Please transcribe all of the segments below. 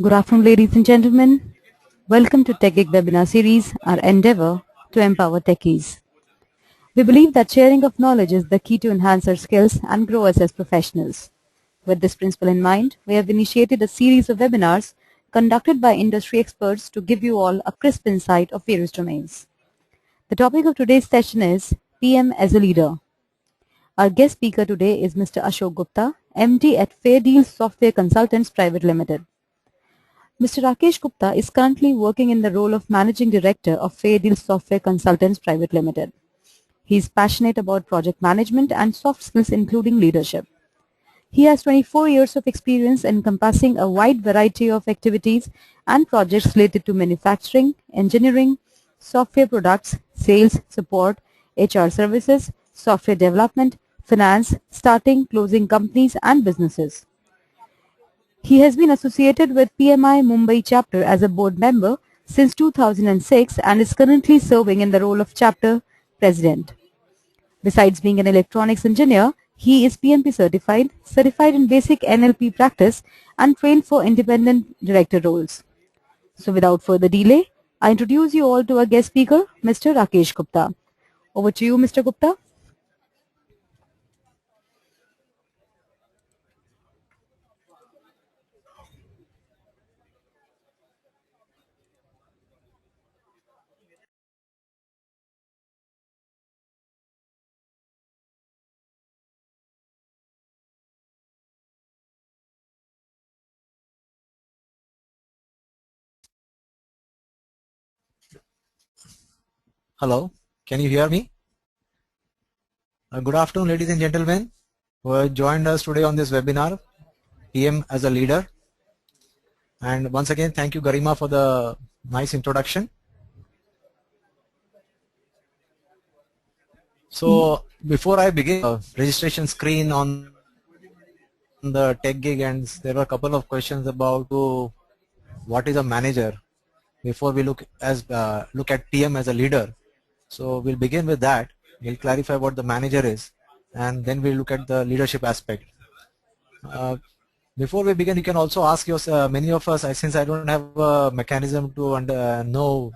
Good afternoon, ladies and gentlemen. Welcome to TechGig webinar series, our endeavor to empower techies. We believe that sharing of knowledge is the key to enhance our skills and grow us as professionals. With this principle in mind, we have initiated a series of webinars conducted by industry experts to give you all a crisp insight of various domains. The topic of today's session is PM as a leader. Our guest speaker today is Mr. Ashok Gupta, MD at Fair Deal Software Consultants Private Limited. Mr. Rakesh Gupta is currently working in the role of Managing Director of Fair Deal Software Consultants Private Limited. He is passionate about project management and soft skills including leadership. He has 24 years of experience encompassing a wide variety of activities and projects related to manufacturing, engineering, software products, sales, support, HR services, software development, finance, starting, closing companies and businesses. He has been associated with PMI Mumbai chapter as a board member since 2006 and is currently serving in the role of chapter president. Besides being an electronics engineer, he is PMP certified, certified in basic NLP practice, and trained for independent director roles. So without further delay, I introduce you all to our guest speaker, Mr. Rakesh Gupta. Over to you, Mr. Gupta. Hello, can you hear me? Good afternoon, ladies and gentlemen, who have joined us today on this webinar, PM as a leader. And once again, thank you, Garima, for the nice introduction. So before I begin, registration screen on the TechGig, and there were a couple of questions about what is a manager before we look at PM as a leader. So we'll begin with that. We'll clarify what the manager is, and then we'll look at the leadership aspect. Before we begin, you can also ask yourself, many of us, since I don't have a mechanism to know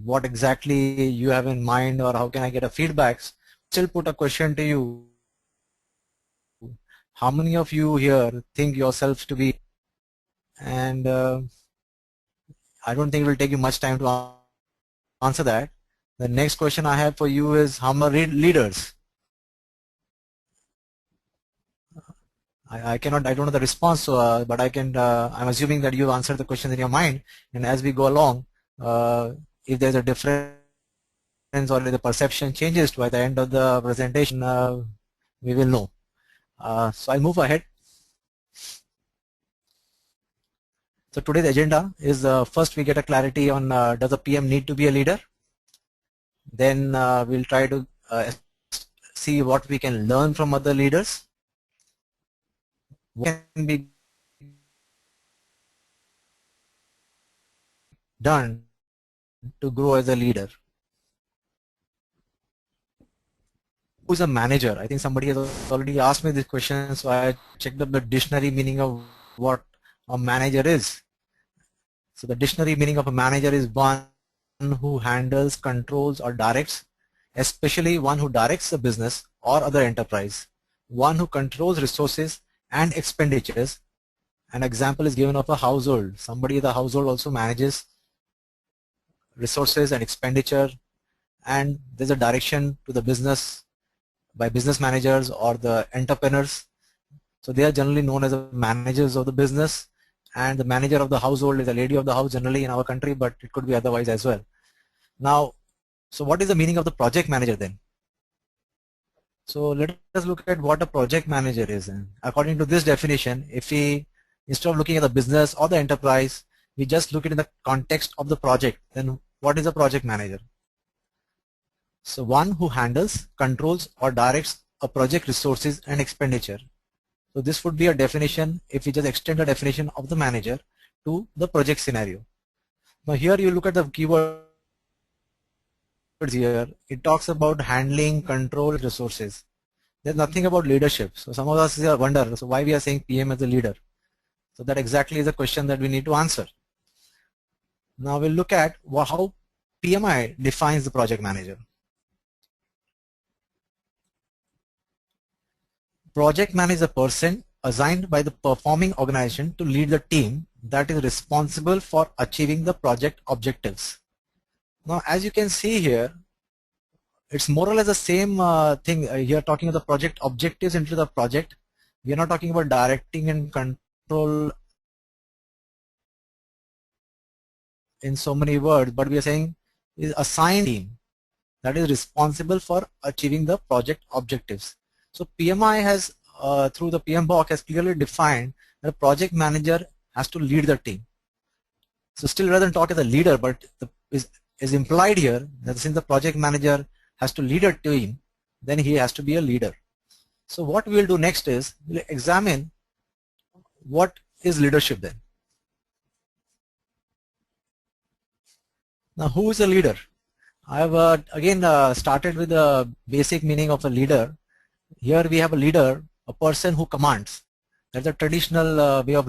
what exactly you have in mind or how can I get a feedback, still put a question to you. How many of you here think yourself to be, and I don't think it will take you much time to answer that. The next question I have for you is, how many leaders? I don't know the response, but I'm assuming that you answered the question in your mind, and as we go along, if there's a difference or if the perception changes by the end of the presentation, we will know. So I'll move ahead. So today's agenda is first we get a clarity on does a PM need to be a leader? Then we'll try to see what we can learn from other leaders. What can be done to grow as a leader? Who's a manager? I think somebody has already asked me this question, so I checked up the dictionary meaning of what a manager is. So the dictionary meaning of a manager is one who handles, controls, or directs, especially one who directs a business or other enterprise, one who controls resources and expenditures. An example is given of a household. Somebody in the household also manages resources and expenditure, and there's a direction to the business by business managers or the entrepreneurs. So they are generally known as the managers of the business, and the manager of the household is a lady of the house generally in our country, but it could be otherwise as well. Now, so what is the meaning of the project manager then? So let us look at what a project manager is. And according to this definition, if we, instead of looking at the business or the enterprise, we just look at it in the context of the project, then what is a project manager? So one who handles, controls, or directs a project resources and expenditure. So this would be a definition if we just extend the definition of the manager to the project scenario. Now here you look at the keywords here. It talks about handling, control, resources. There's nothing about leadership. So some of us wonder, so why we are saying PM as a leader? So that exactly is a question that we need to answer. Now we'll look at how PMI defines the project manager. Project manager is a person assigned by the performing organization to lead the team that is responsible for achieving the project objectives. Now, as you can see here, it's more or less the same thing. Here talking about the project objectives into the project. We are not talking about directing and control in so many words, but we are saying is assigned team that is responsible for achieving the project objectives. So PMI has, through the PM block, has clearly defined that a project manager has to lead the team. So still rather than talk as a leader, but is implied here that since the project manager has to lead a team, then he has to be a leader. So what we will do next is we'll examine what is leadership then. Now who is a leader? I have again started with the basic meaning of a leader. Here we have a leader, a person who commands. That's a traditional way of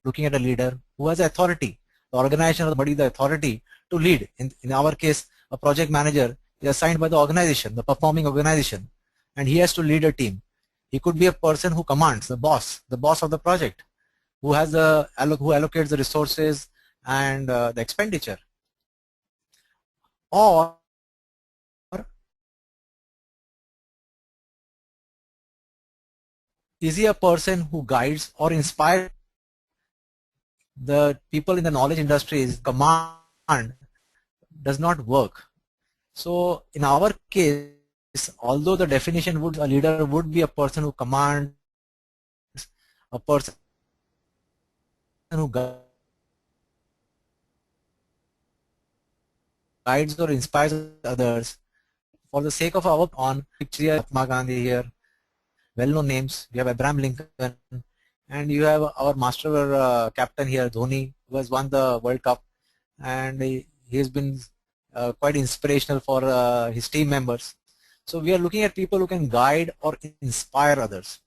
looking at a leader who has authority. The organization or the body, the authority to lead. In our case, a project manager is assigned by the organization, the performing organization, and he has to lead a team. He could be a person who commands, the boss of the project, who has who allocates the resources and the expenditure, or is he a person who guides or inspires the people in the knowledge industries? Command does not work. So in our case, although the definition would, a leader would be a person who commands, a person who guides or inspires others. For the sake of our on picture, Mahatma Gandhi here, well-known names. We have Abraham Lincoln, and you have our master captain here, Dhoni, who has won the World Cup, and he has been quite inspirational for his team members. So we are looking at people who can guide or inspire others.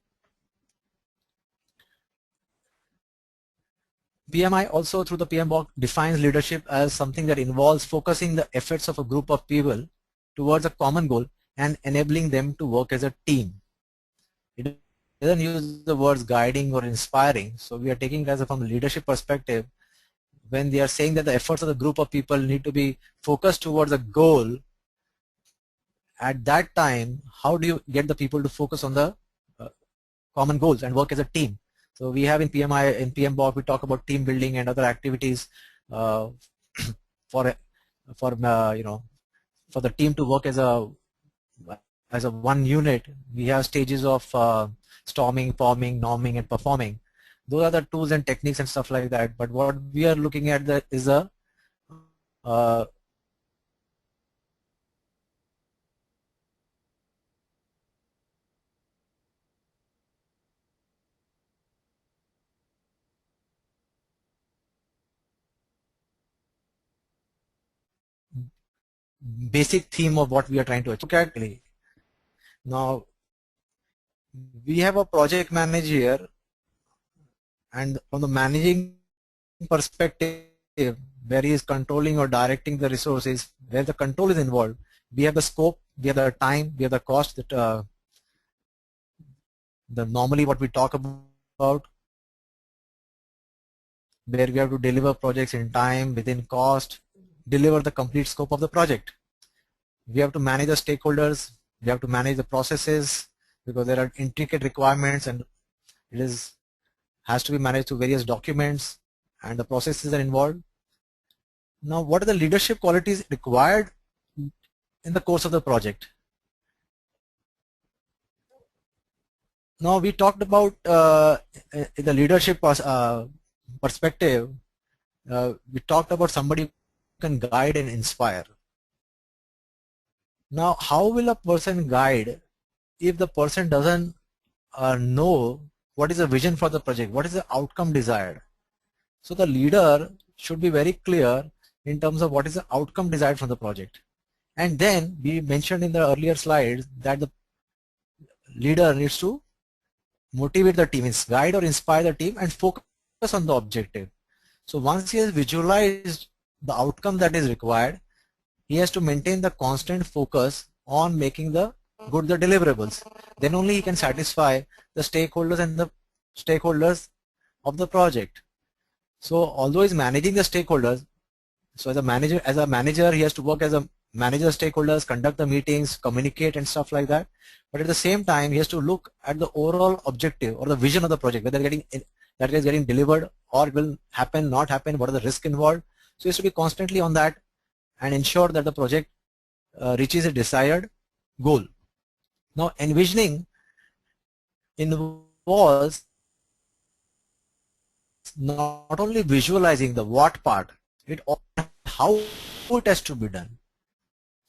PMI also, through the PM block, defines leadership as something that involves focusing the efforts of a group of people towards a common goal and enabling them to work as a team. It doesn't use the words guiding or inspiring, so we are taking it as from a leadership perspective. When they are saying that the efforts of the group of people need to be focused towards a goal, at that time, how do you get the people to focus on the common goals and work as a team? So we have in PMI, in PM block, we talk about team building and other activities for the team to work as a one unit. We have stages of storming, forming, norming, and performing. Those are the tools and techniques and stuff like that. But what we are looking at is a basic theme of what we are trying to achieve. Now, we have a project manager here, and from the managing perspective, where he is controlling or directing the resources, where the control is involved, we have the scope, we have the time, we have the cost, that the normally what we talk about, where we have to deliver projects in time, within cost, deliver the complete scope of the project. We have to manage the stakeholders, we have to manage the processes, because there are intricate requirements and it has to be managed through various documents, and the processes are involved. Now, what are the leadership qualities required in the course of the project? Now, we talked about in the leadership perspective, we talked about somebody who can guide and inspire. Now, how will a person guide if the person doesn't know what is the vision for the project, what is the outcome desired? So the leader should be very clear in terms of what is the outcome desired from the project. And then we mentioned in the earlier slides that the leader needs to motivate the team, means guide or inspire the team and focus on the objective. So once he has visualized the outcome that is required, he has to maintain the constant focus on making the deliverables. Then only he can satisfy the stakeholders and the stakeholders of the project. So although he's managing the stakeholders, so as a manager, he has to work as a manager stakeholders, conduct the meetings, communicate and stuff like that. But at the same time, he has to look at the overall objective or the vision of the project, whether that is getting delivered or it will happen, not happen, what are the risks involved. So he has to be constantly on that and ensure that the project reaches a desired goal. Now, envisioning involves not only visualizing the what part, it also how it has to be done.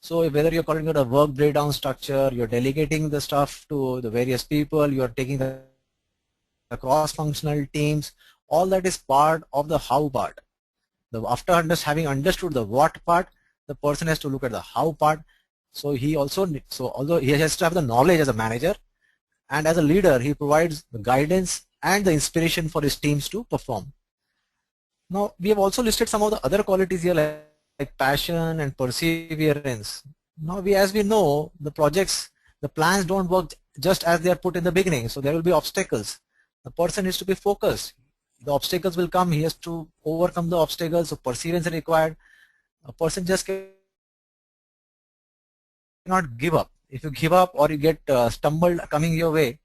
So whether you're calling it a work breakdown structure, you're delegating the stuff to the various people, you're taking the cross-functional teams, all that is part of the how part. After having understood the what part, the person has to look at the how part. So although he has to have the knowledge as a manager, and as a leader, he provides the guidance and the inspiration for his teams to perform. Now, we have also listed some of the other qualities here like passion and perseverance. Now, as we know, the plans don't work just as they are put in the beginning. So there will be obstacles. The person needs to be focused. The obstacles will come. He has to overcome the obstacles. So perseverance is required. A person just cannot give up. If you give up or you get stumbled coming your way,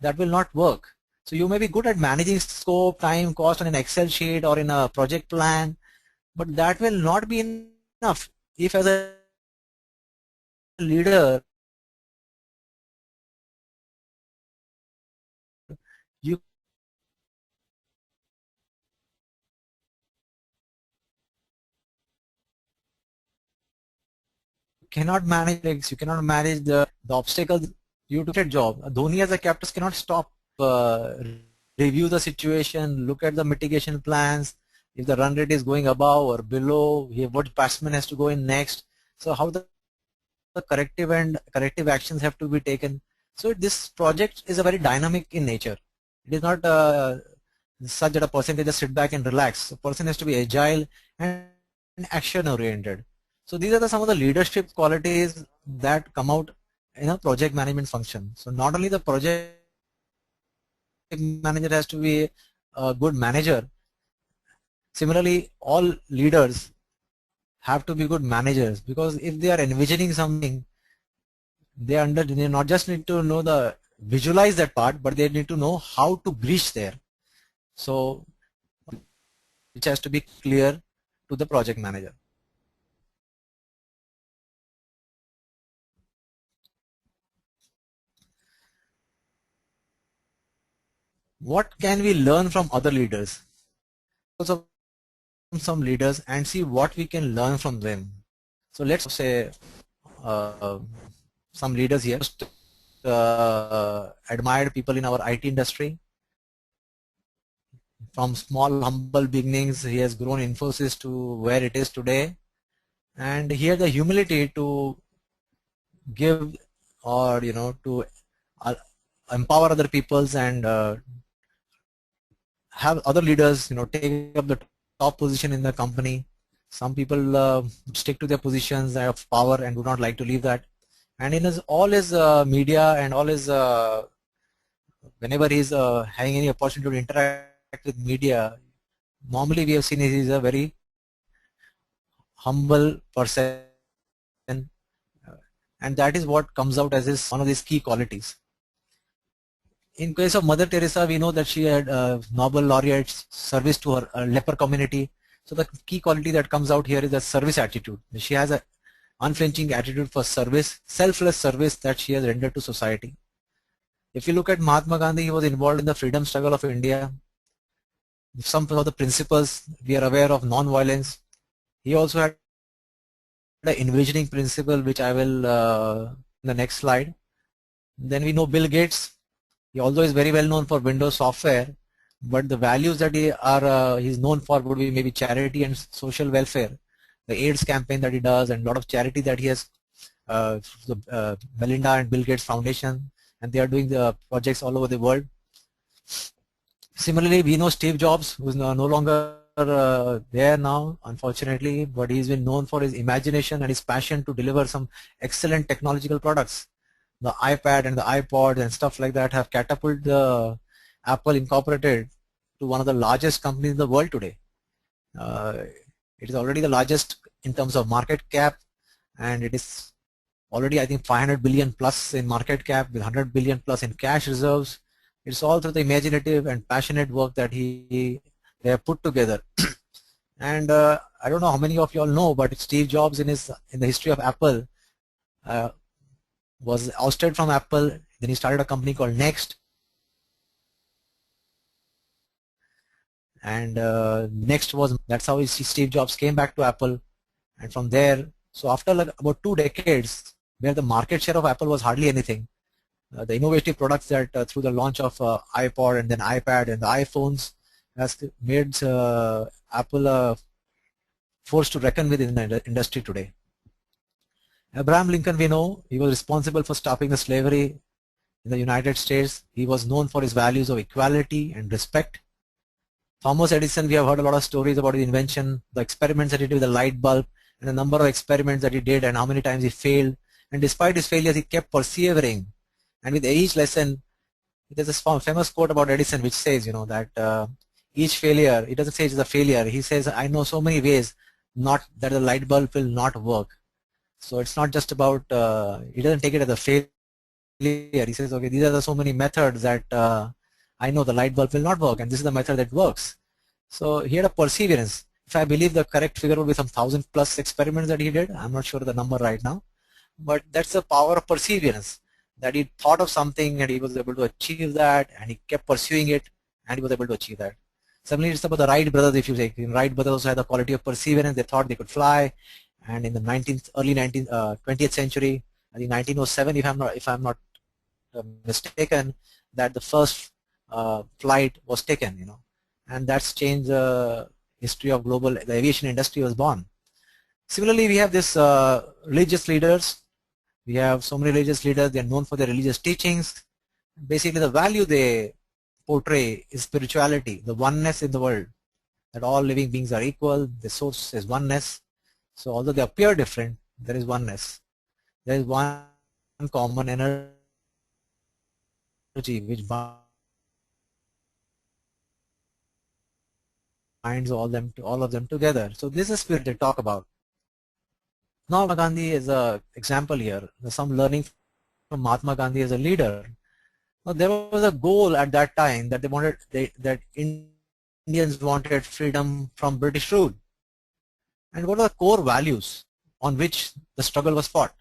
that will not work. So you may be good at managing scope, time, cost on an Excel sheet or in a project plan, but that will not be enough if as a leader you cannot manage legs, you cannot manage the obstacles. You do a job. Dhoni as a captain cannot stop, review the situation, look at the mitigation plans. If the run rate is going above or below, what batsman has to go in next. So how the corrective actions have to be taken. So this project is a very dynamic in nature. It is not such that a person can just sit back and relax. A person has to be agile and action oriented. So these are some of the leadership qualities that come out in a project management function. So not only the project manager has to be a good manager, similarly all leaders have to be good managers, because if they are envisioning something, they not just need to know visualize that part, but they need to know how to reach there. So which has to be clear to the project manager. What can we learn from other leaders? Also some leaders and see what we can learn from them. So let's say some leaders here, admired people in our IT industry. From small humble beginnings, he has grown Infosys to where it is today, and he had the humility to give or to empower other peoples and have other leaders take up the top position in the company. Some people stick to their positions of power and do not like to leave that. And in all his media and all his whenever he's having any opportunity to interact with media, normally we have seen he is a very humble person, and that is what comes out as one of his key qualities. In case of Mother Teresa, we know that she had Nobel laureate service to her leper community. So the key quality that comes out here is the service attitude. She has an unflinching attitude for service, selfless service that she has rendered to society. If you look at Mahatma Gandhi, he was involved in the freedom struggle of India. Some of the principles we are aware of, non-violence. He also had the envisioning principle, which I will in the next slide. Then we know Bill Gates. He also is very well known for Windows software, but the values that he's known for would be maybe charity and social welfare. The AIDS campaign that he does, and a lot of charity that he has, the Melinda and Bill Gates Foundation, and they are doing the projects all over the world. Similarly, we know Steve Jobs, who's no longer there now, unfortunately, but he's been known for his imagination and his passion to deliver some excellent technological products. The iPad and the iPod and stuff like that have catapulted Apple Incorporated to one of the largest companies in the world today. Uh, it is already the largest in terms of market cap, and it is already, I think, 500 billion plus in market cap with 100 billion plus in cash reserves. It's all through the imaginative and passionate work that they have put together. And I don't know how many of you all know, but Steve Jobs in the history of Apple uh, was ousted from Apple. Then he started a company called Next, and Next was that's how Steve Jobs came back to Apple, and from there, so after like about 2 decades, where the market share of Apple was hardly anything, the innovative products that through the launch of iPod and then iPad and the iPhones has made Apple a force to reckon with in the industry today. Abraham Lincoln, we know, he was responsible for stopping the slavery in the United States. He was known for his values of equality and respect. Thomas Edison, we have heard a lot of stories about his invention, the experiments that he did with the light bulb, and the number of experiments that he did and how many times he failed. And despite his failures, he kept persevering. And with each lesson, there's this famous quote about Edison which says, that each failure, he doesn't say it's a failure. He says, I know so many ways not that the light bulb will not work. So it's not just about, he doesn't take it as a failure. He says, okay, these are the so many methods that I know the light bulb will not work, and this is the method that works. So he had a perseverance. If I believe the correct figure would be some 1,000+ experiments that he did. I'm not sure of the number right now, but that's the power of perseverance, that he thought of something and he was able to achieve that, and he kept pursuing it and he was able to achieve that. Similarly, it's about the Wright brothers. If you take, Wright brothers also had the quality of perseverance. They thought they could fly, and in the early 20th century, I think 1907, if I'm not mistaken, that the first flight was taken, and that's changed the history of the aviation industry was born. Similarly, we have this religious leaders. We have so many religious leaders. They are known for their religious teachings. Basically, the value they portray is spirituality, the oneness in the world, that all living beings are equal. The source is oneness. So although they appear different, there is oneness. There is one common energy which binds all of them together. So this is spirit they talk about. Now Mahatma Gandhi is an example here. There's some learning from Mahatma Gandhi as a leader. Now there was a goal at that time that that Indians wanted freedom from British rule. And what are the core values on which the struggle was fought?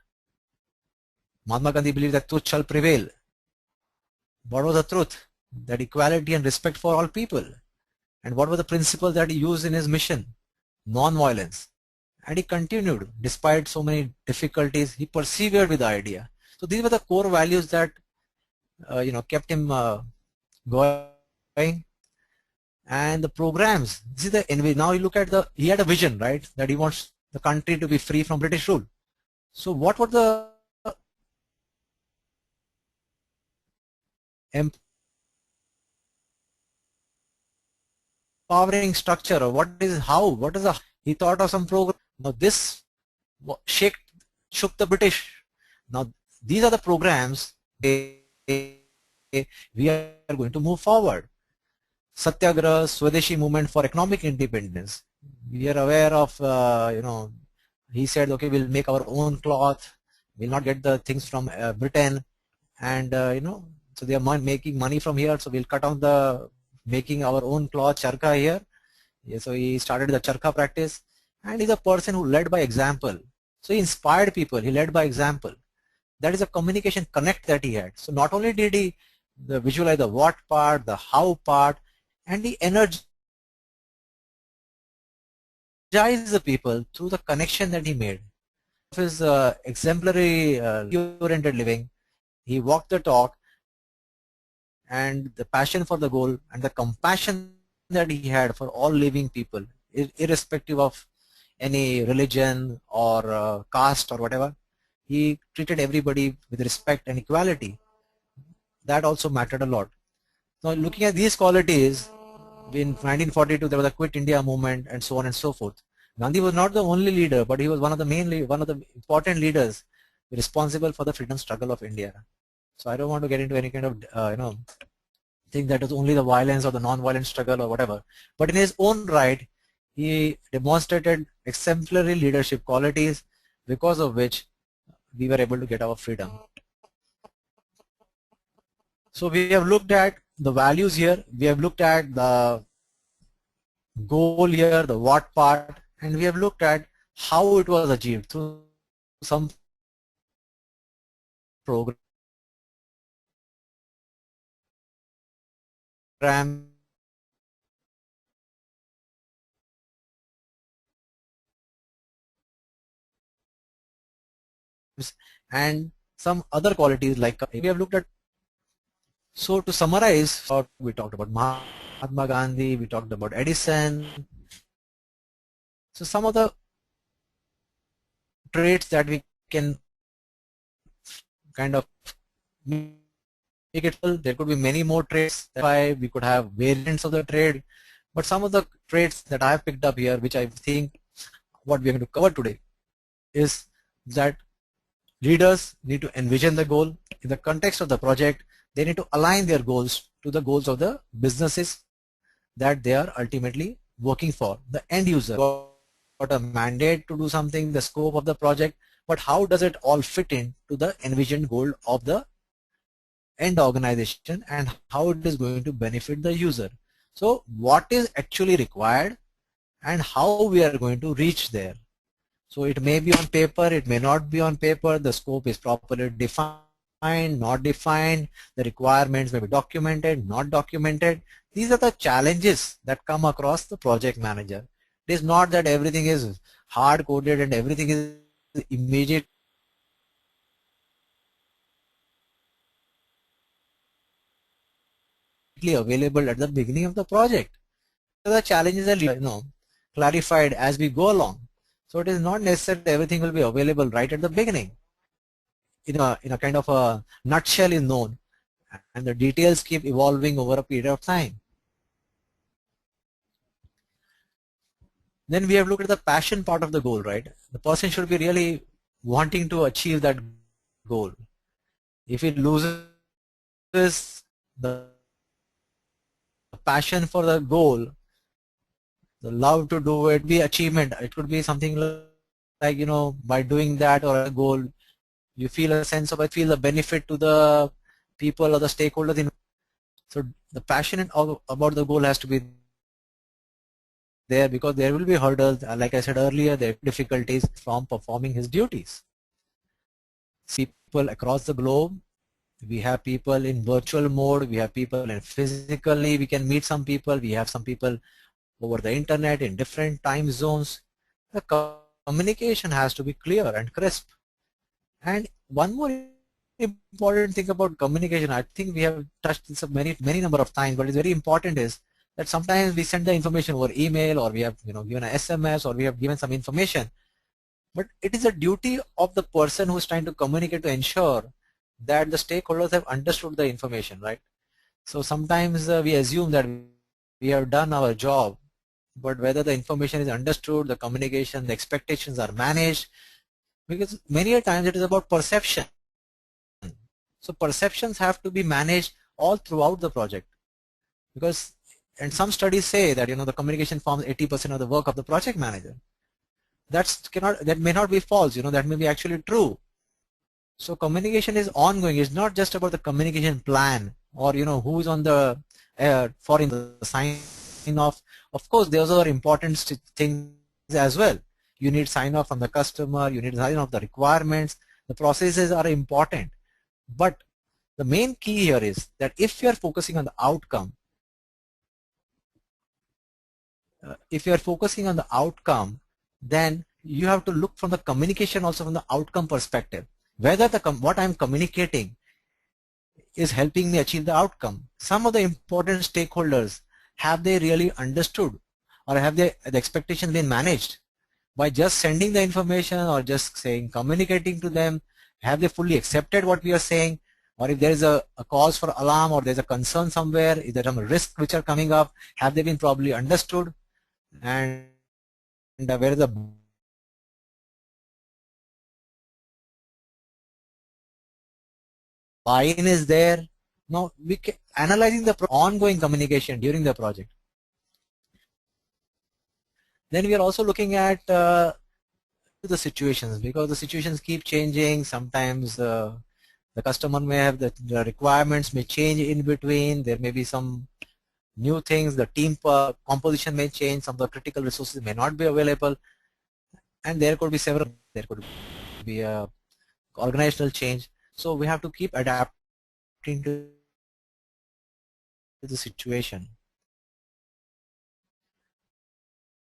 Mahatma Gandhi believed that truth shall prevail. What was the truth? That equality and respect for all people. And what were the principles that he used in his mission? Non-violence. And he continued despite so many difficulties. He persevered with the idea. So these were the core values that kept him going. And the programs. This is the envy. Now you look at he had a vision, right? That he wants the country to be free from British rule. So what were the empowering structure, or what is he thought of some program. Now this shook the British. Now these are the programs we are going to move forward. Satyagraha, Swadeshi movement for economic independence. We are aware of, he said, okay, we'll make our own cloth. We'll not get the things from Britain. And, so they are making money from here. So we'll cut down the making our own cloth, charkha here. Yeah, so he started the charkha practice. And he's a person who led by example. So he inspired people. He led by example. That is a communication connect that he had. So not only did he visualize the what part, the how part, and he energized the people through the connection that he made. His exemplary oriented living, he walked the talk, and the passion for the goal and the compassion that he had for all living people, irrespective of any religion or caste or whatever. He treated everybody with respect and equality. That also mattered a lot. Now looking at these qualities, in 1942 there was a Quit India movement and so on and so forth. Gandhi was not the only leader, but he was one of the important leaders responsible for the freedom struggle of India. So I don't want to get into any kind of think that it was only the violence or the non-violent struggle or whatever. But in his own right, he demonstrated exemplary leadership qualities because of which we were able to get our freedom. So we have looked at the values here, we have looked at the goal here, the what part, and we have looked at how it was achieved through some program and some other qualities like we have looked at. So to summarize, we talked about Mahatma Gandhi, we talked about Edison. So some of the traits that we can kind of make it, there could be many more traits. That's why we could have variants of the trait. But some of the traits that I have picked up here, which I think what we are going to cover today, is that leaders need to envision the goal. In the context of the project, they need to align their goals to the goals of the businesses that they are ultimately working for. The end user got a mandate to do something, the scope of the project, but how does it all fit into the envisioned goal of the end organization and how it is going to benefit the user. So what is actually required and how we are going to reach there. So it may be on paper, it may not be on paper, the scope is properly defined, not defined, the requirements may be documented, not documented. These are the challenges that come across the project manager. It is not that everything is hard coded and everything is immediately available at the beginning of the project. So the challenges are clarified as we go along. So it is not necessary that everything will be available right at the beginning. In a kind of a nutshell is known, and the details keep evolving over a period of time. Then we have looked at the passion part of the goal, right? The person should be really wanting to achieve that goal. If it loses the passion for the goal, the love to do it, be achievement, it could be something like by doing that or a goal, you feel a sense of, I feel the benefit to the people or the stakeholders. So the passion about the goal has to be there, because there will be hurdles, like I said earlier, there are difficulties from performing his duties. People across the globe, we have people in virtual mode, we have people in physically, we can meet some people, we have some people over the internet in different time zones. The communication has to be clear and crisp. And one more important thing about communication, I think we have touched this many number of times, but it's very important, is that sometimes we send the information over email, or we have given an SMS, or we have given some information, but it is a duty of the person who is trying to communicate to ensure that the stakeholders have understood the information, right? So sometimes we assume that we have done our job, but whether the information is understood, the communication, the expectations are managed, because many a times it is about perception. So perceptions have to be managed all throughout the project, because and some studies say that the communication forms 80% of the work of the project manager. That may not be false, that may be actually true. So communication is ongoing. It's not just about the communication plan, or who's on the for in the sign off. Of course, those are important things as well. You need sign off from the customer, you need sign off the requirements. The processes are important, but the main key here is that if you are focusing on the outcome, then you have to look from the communication also from the outcome perspective, whether what I'm communicating is helping me achieve the outcome. Some of the important stakeholders, have they really understood, or have the expectations been managed? By just sending the information or just saying, communicating to them, have they fully accepted what we are saying, or if there is a cause for alarm, or there's a concern somewhere, is there some risks which are coming up, have they been properly understood, and where is the buy-in is there. Now we can analyzing the ongoing communication during the project. Then we are also looking at the situations, because the situations keep changing. Sometimes the customer may have the requirements may change in between. There may be some new things. The team composition may change. Some of the critical resources may not be available, and there could be several. There could be a organizational change. So we have to keep adapting to the situation.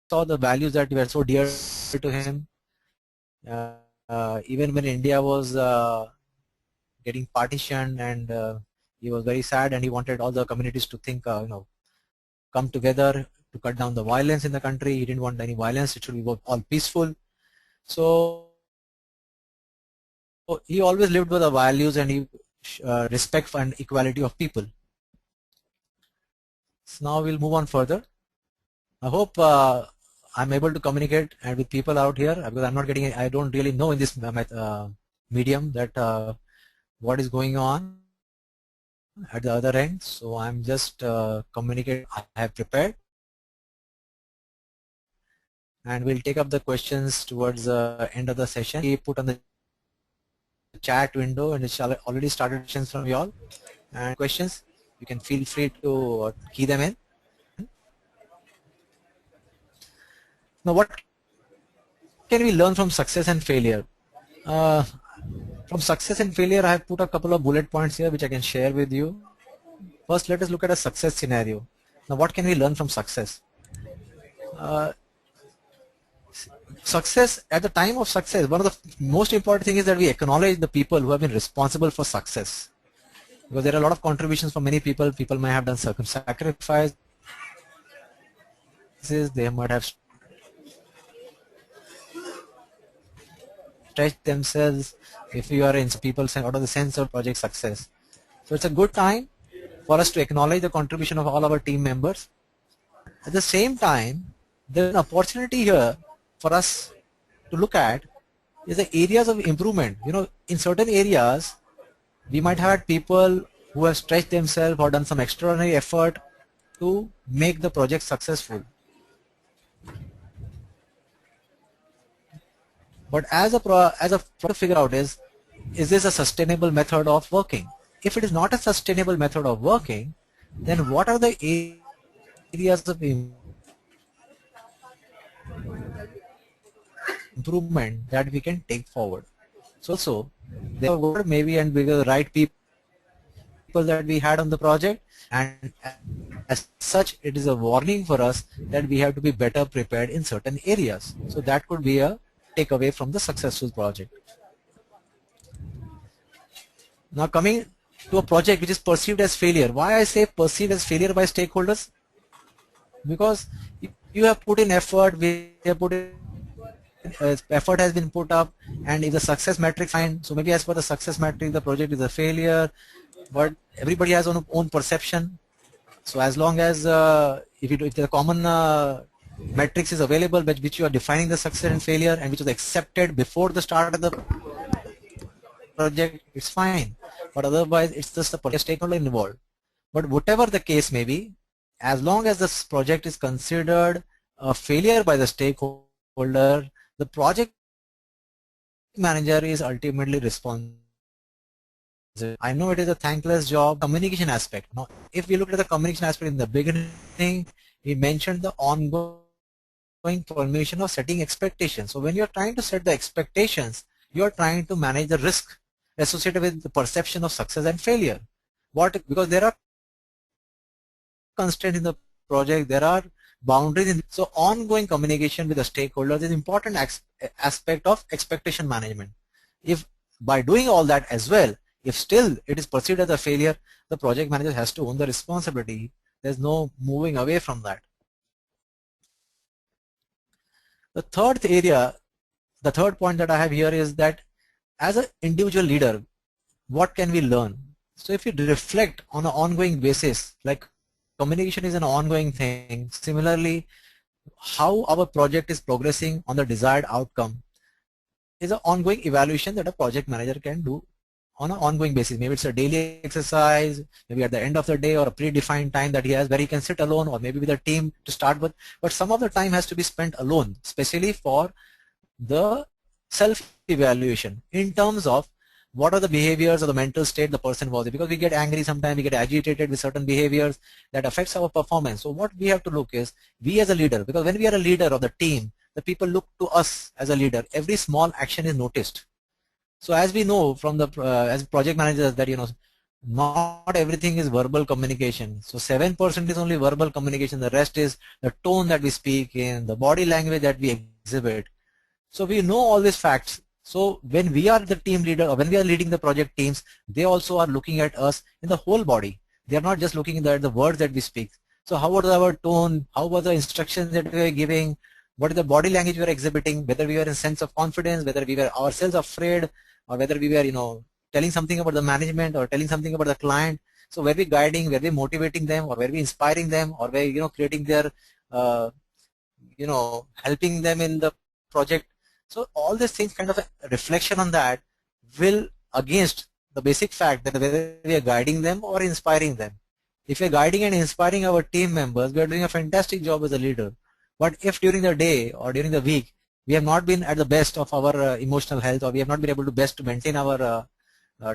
Saw the values that were so dear to him. Even when India was getting partitioned, and he was very sad, and he wanted all the communities to think, come together to cut down the violence in the country. He didn't want any violence. It should be all peaceful. So he always lived with the values, and he respect and equality of people. So now we'll move on further. I hope I'm able to communicate with people out here, because I'm not getting, I don't really know in this medium that what is going on at the other end. So I'm just communicating. I have prepared, and we'll take up the questions towards the end of the session. We put on the chat window, and it's already started questions from you all. And questions, you can feel free to key them in. Now, what can we learn from success and failure? From success and failure, I have put a couple of bullet points here which I can share with you. First, let us look at a success scenario. Now, what can we learn from success? Success, at the time of success, one of the most important things is that we acknowledge the people who have been responsible for success. Because there are a lot of contributions from many people. People may have done sacrifices. They might have stretched themselves. If you are in people out of the sense of project success. So it's a good time for us to acknowledge the contribution of all our team members. At the same time, there's an opportunity here for us to look at is the areas of improvement. In certain areas, we might have had people who have stretched themselves or done some extraordinary effort to make the project successful. But as a to figure out is this a sustainable method of working? If it is not a sustainable method of working, then what are the areas of improvement that we can take forward? So there were maybe and because the right people that we had on the project, and as such it is a warning for us that we have to be better prepared in certain areas. So that could be a takeaway from the successful project. Now coming to a project which is perceived as failure. Why I say perceived as failure by stakeholders? Because you have put in effort, we have put in effort has been put up, and if the success metric fine, so maybe as per the success metric the project is a failure, but everybody has own perception. So as long as if the common metrics is available which you are defining the success and failure, and which was accepted before the start of the project, it's fine. But otherwise it's just the stakeholder involved. But whatever the case may be, as long as this project is considered a failure by the stakeholder, the project manager is ultimately responsible. I know it is a thankless job. Communication aspect. Now, if we look at the communication aspect in the beginning, we mentioned the ongoing formation of setting expectations. So when you are trying to set the expectations, you are trying to manage the risk associated with the perception of success and failure. Because there are constraints in the project, there are boundaries. So ongoing communication with the stakeholders is important aspect of expectation management. If by doing all that as well, if still it is perceived as a failure, the project manager has to own the responsibility. There's no moving away from that. The third point that I have here is that as an individual leader, what can we learn? So if you reflect on an ongoing basis, like communication is an ongoing thing, similarly, how our project is progressing on the desired outcome is an ongoing evaluation that a project manager can do on an ongoing basis. Maybe it's a daily exercise, maybe at the end of the day or a predefined time that he has where he can sit alone or maybe with a team to start with. But some of the time has to be spent alone, especially for the self-evaluation in terms of what are the behaviors or the mental state the person was in, because we get angry sometimes, we get agitated with certain behaviors that affects our performance. So what we have to look is, we as a leader, because when we are a leader of the team, the people look to us as a leader. Every small action is noticed. So as we know from the as project managers that not everything is verbal communication. So 7% is only verbal communication. The rest is the tone that we speak in, the body language that we exhibit. So we know all these facts. So when we are the team leader or when we are leading the project teams, they also are looking at us in the whole body. They are not just looking at the words that we speak. So how was our tone? How was the instructions that we are giving? What is the body language we are exhibiting? Whether we were in sense of confidence, whether we were ourselves afraid, or whether we were, telling something about the management or telling something about the client. So were we guiding, were we motivating them, or were we inspiring them, or were we, creating their, helping them in the project. So all these things, kind of a reflection on that will against the basic fact that whether we are guiding them or inspiring them. If we are guiding and inspiring our team members, we are doing a fantastic job as a leader. But if during the day or during the week we have not been at the best of our emotional health, or we have not been able to best to maintain our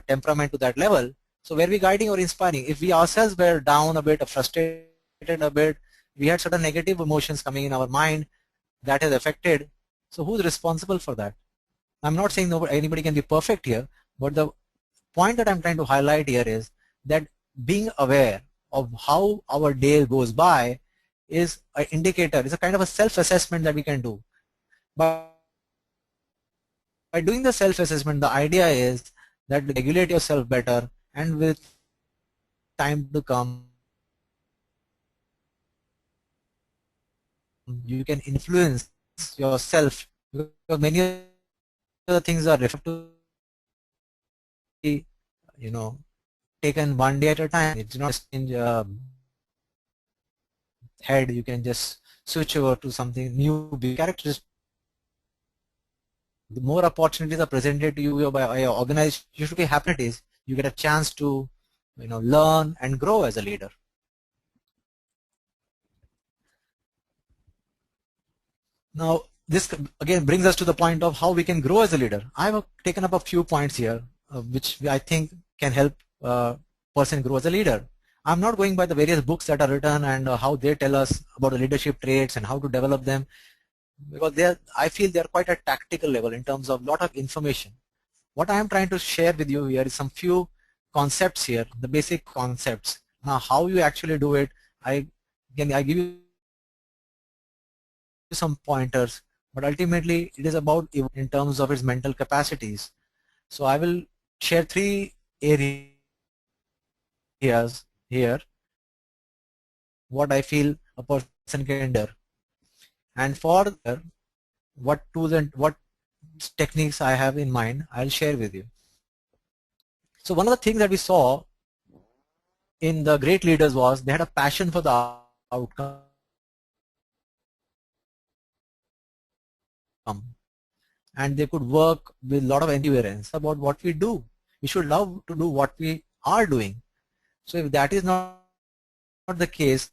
temperament to that level, so were we guiding or inspiring? If we ourselves were down a bit or frustrated a bit, we had certain negative emotions coming in our mind that has affected. So who's responsible for that? I'm not saying anybody can be perfect here, but the point that I'm trying to highlight here is that being aware of how our day goes by is an indicator, is a kind of a self-assessment that we can do. By doing the self-assessment, the idea is that you regulate yourself better, and with time to come, you can influence yourself, because many of the things are referred to be, taken one day at a time. It's not just in head. You can just switch over to something new. Characteristics. The more opportunities are presented to you by your organization, you should be happy. It is you get a chance to, learn and grow as a leader. Now, this again brings us to the point of how we can grow as a leader. I have taken up a few points here, which I think can help person grow as a leader. I'm not going by the various books that are written and how they tell us about the leadership traits and how to develop them, because I feel they're quite at tactical level in terms of lot of information. What I am trying to share with you here is some few concepts here, the basic concepts. Now, how you actually do it, I give you some pointers, but ultimately it is about in terms of its mental capacities. So I will share 3 areas here, what I feel a person can do, and for what tools and what techniques I have in mind, I'll share with you. So one of the things that we saw in the great leaders was they had a passion for the outcome, and they could work with a lot of endurance about what we do. We should love to do what we are doing. So if that is not the case,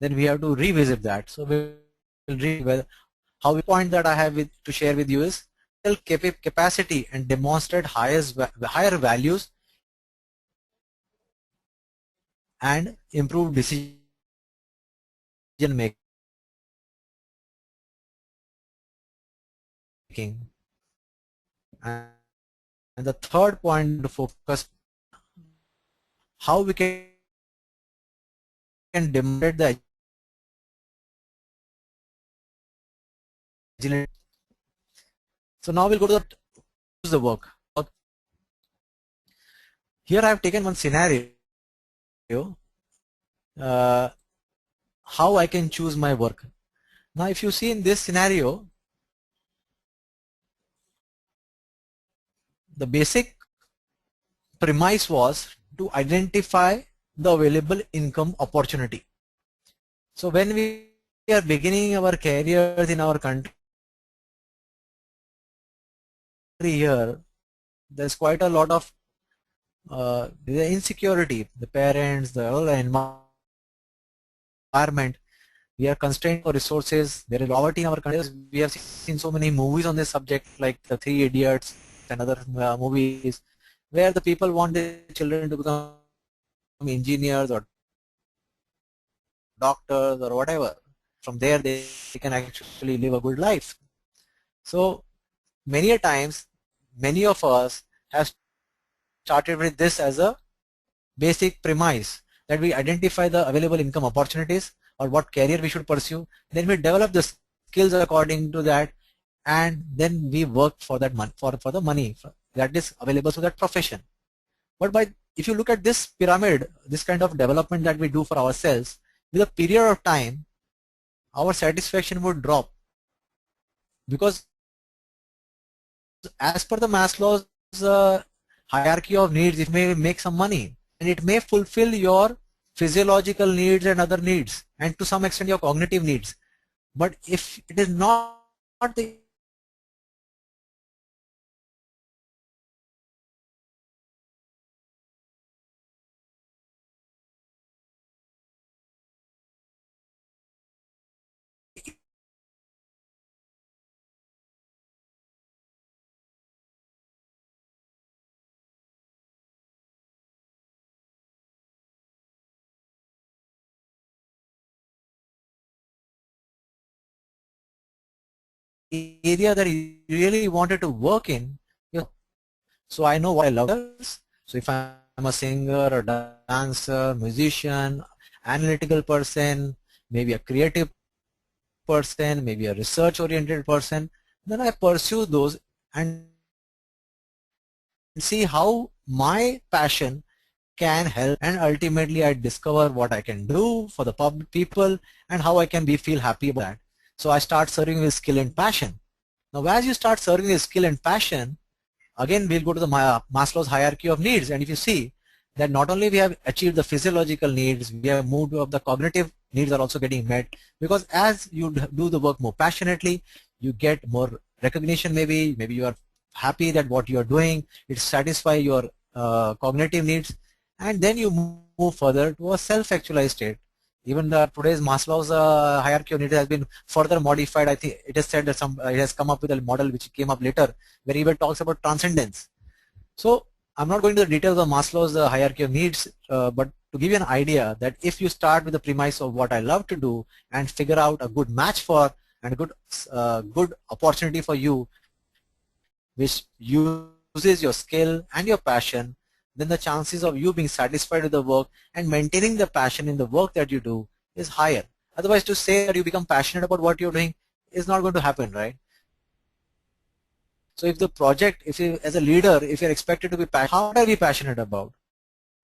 then we have to revisit that. So we'll revisit how the point that I have to share with you is capacity and demonstrate higher values and improve decision making. And the third point to focus how we can demonstrate the agility. So now we'll go to the work. Here I have taken one scenario, how I can choose my work. Now if you see in this scenario, the basic premise was to identify the available income opportunity. So when we are beginning our careers in our country here, there's quite a lot of the insecurity, the parents, the whole environment. We are constrained for resources. There is poverty in our country. We have seen so many movies on this subject, like the Three Idiots and other movies, where the people want their children to become engineers or doctors or whatever. From there, they can actually live a good life. So many a times, many of us have started with this as a basic premise, that we identify the available income opportunities or what career we should pursue. Then we develop the skills according to that, and then we work for that money, for the money that is available to that profession. But if you look at this pyramid, this kind of development that we do for ourselves, with a period of time, our satisfaction would drop, because as per the Maslow's hierarchy of needs, it may make some money and it may fulfill your physiological needs and other needs, and to some extent your cognitive needs. But if it is not the area that you really wanted to work in, so I know what I love. So if I'm a singer, a dancer, musician, analytical person, maybe a creative person, maybe a research oriented person, then I pursue those and see how my passion can help, and ultimately I discover what I can do for the public people and how I can feel happy about that. So I start serving with skill and passion. Now as you start serving with skill and passion, again we'll go to the Maslow's hierarchy of needs, and if you see that not only we have achieved the physiological needs, we have moved up, the cognitive needs are also getting met, because as you do the work more passionately, you get more recognition. Maybe you are happy that what you are doing, it satisfies your cognitive needs, and then you move further to a self-actualized state. Even today's Maslow's hierarchy of needs has been further modified. I think it is said that it has come up with a model which came up later, where even talks about transcendence. So I'm not going to the details of Maslow's hierarchy of needs, but to give you an idea that if you start with the premise of what I love to do and figure out a good match for and a good opportunity for you, which uses your skill and your passion, then the chances of you being satisfied with the work and maintaining the passion in the work that you do is higher. Otherwise, to say that you become passionate about what you're doing is not going to happen, right? So if the project, if you as a leader, if you're expected to be passionate, how are we passionate about?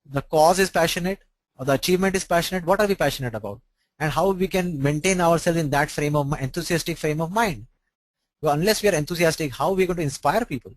The cause is passionate, or the achievement is passionate. What are we passionate about? And how we can maintain ourselves in that enthusiastic frame of mind? Well, unless we are enthusiastic, how are we going to inspire people?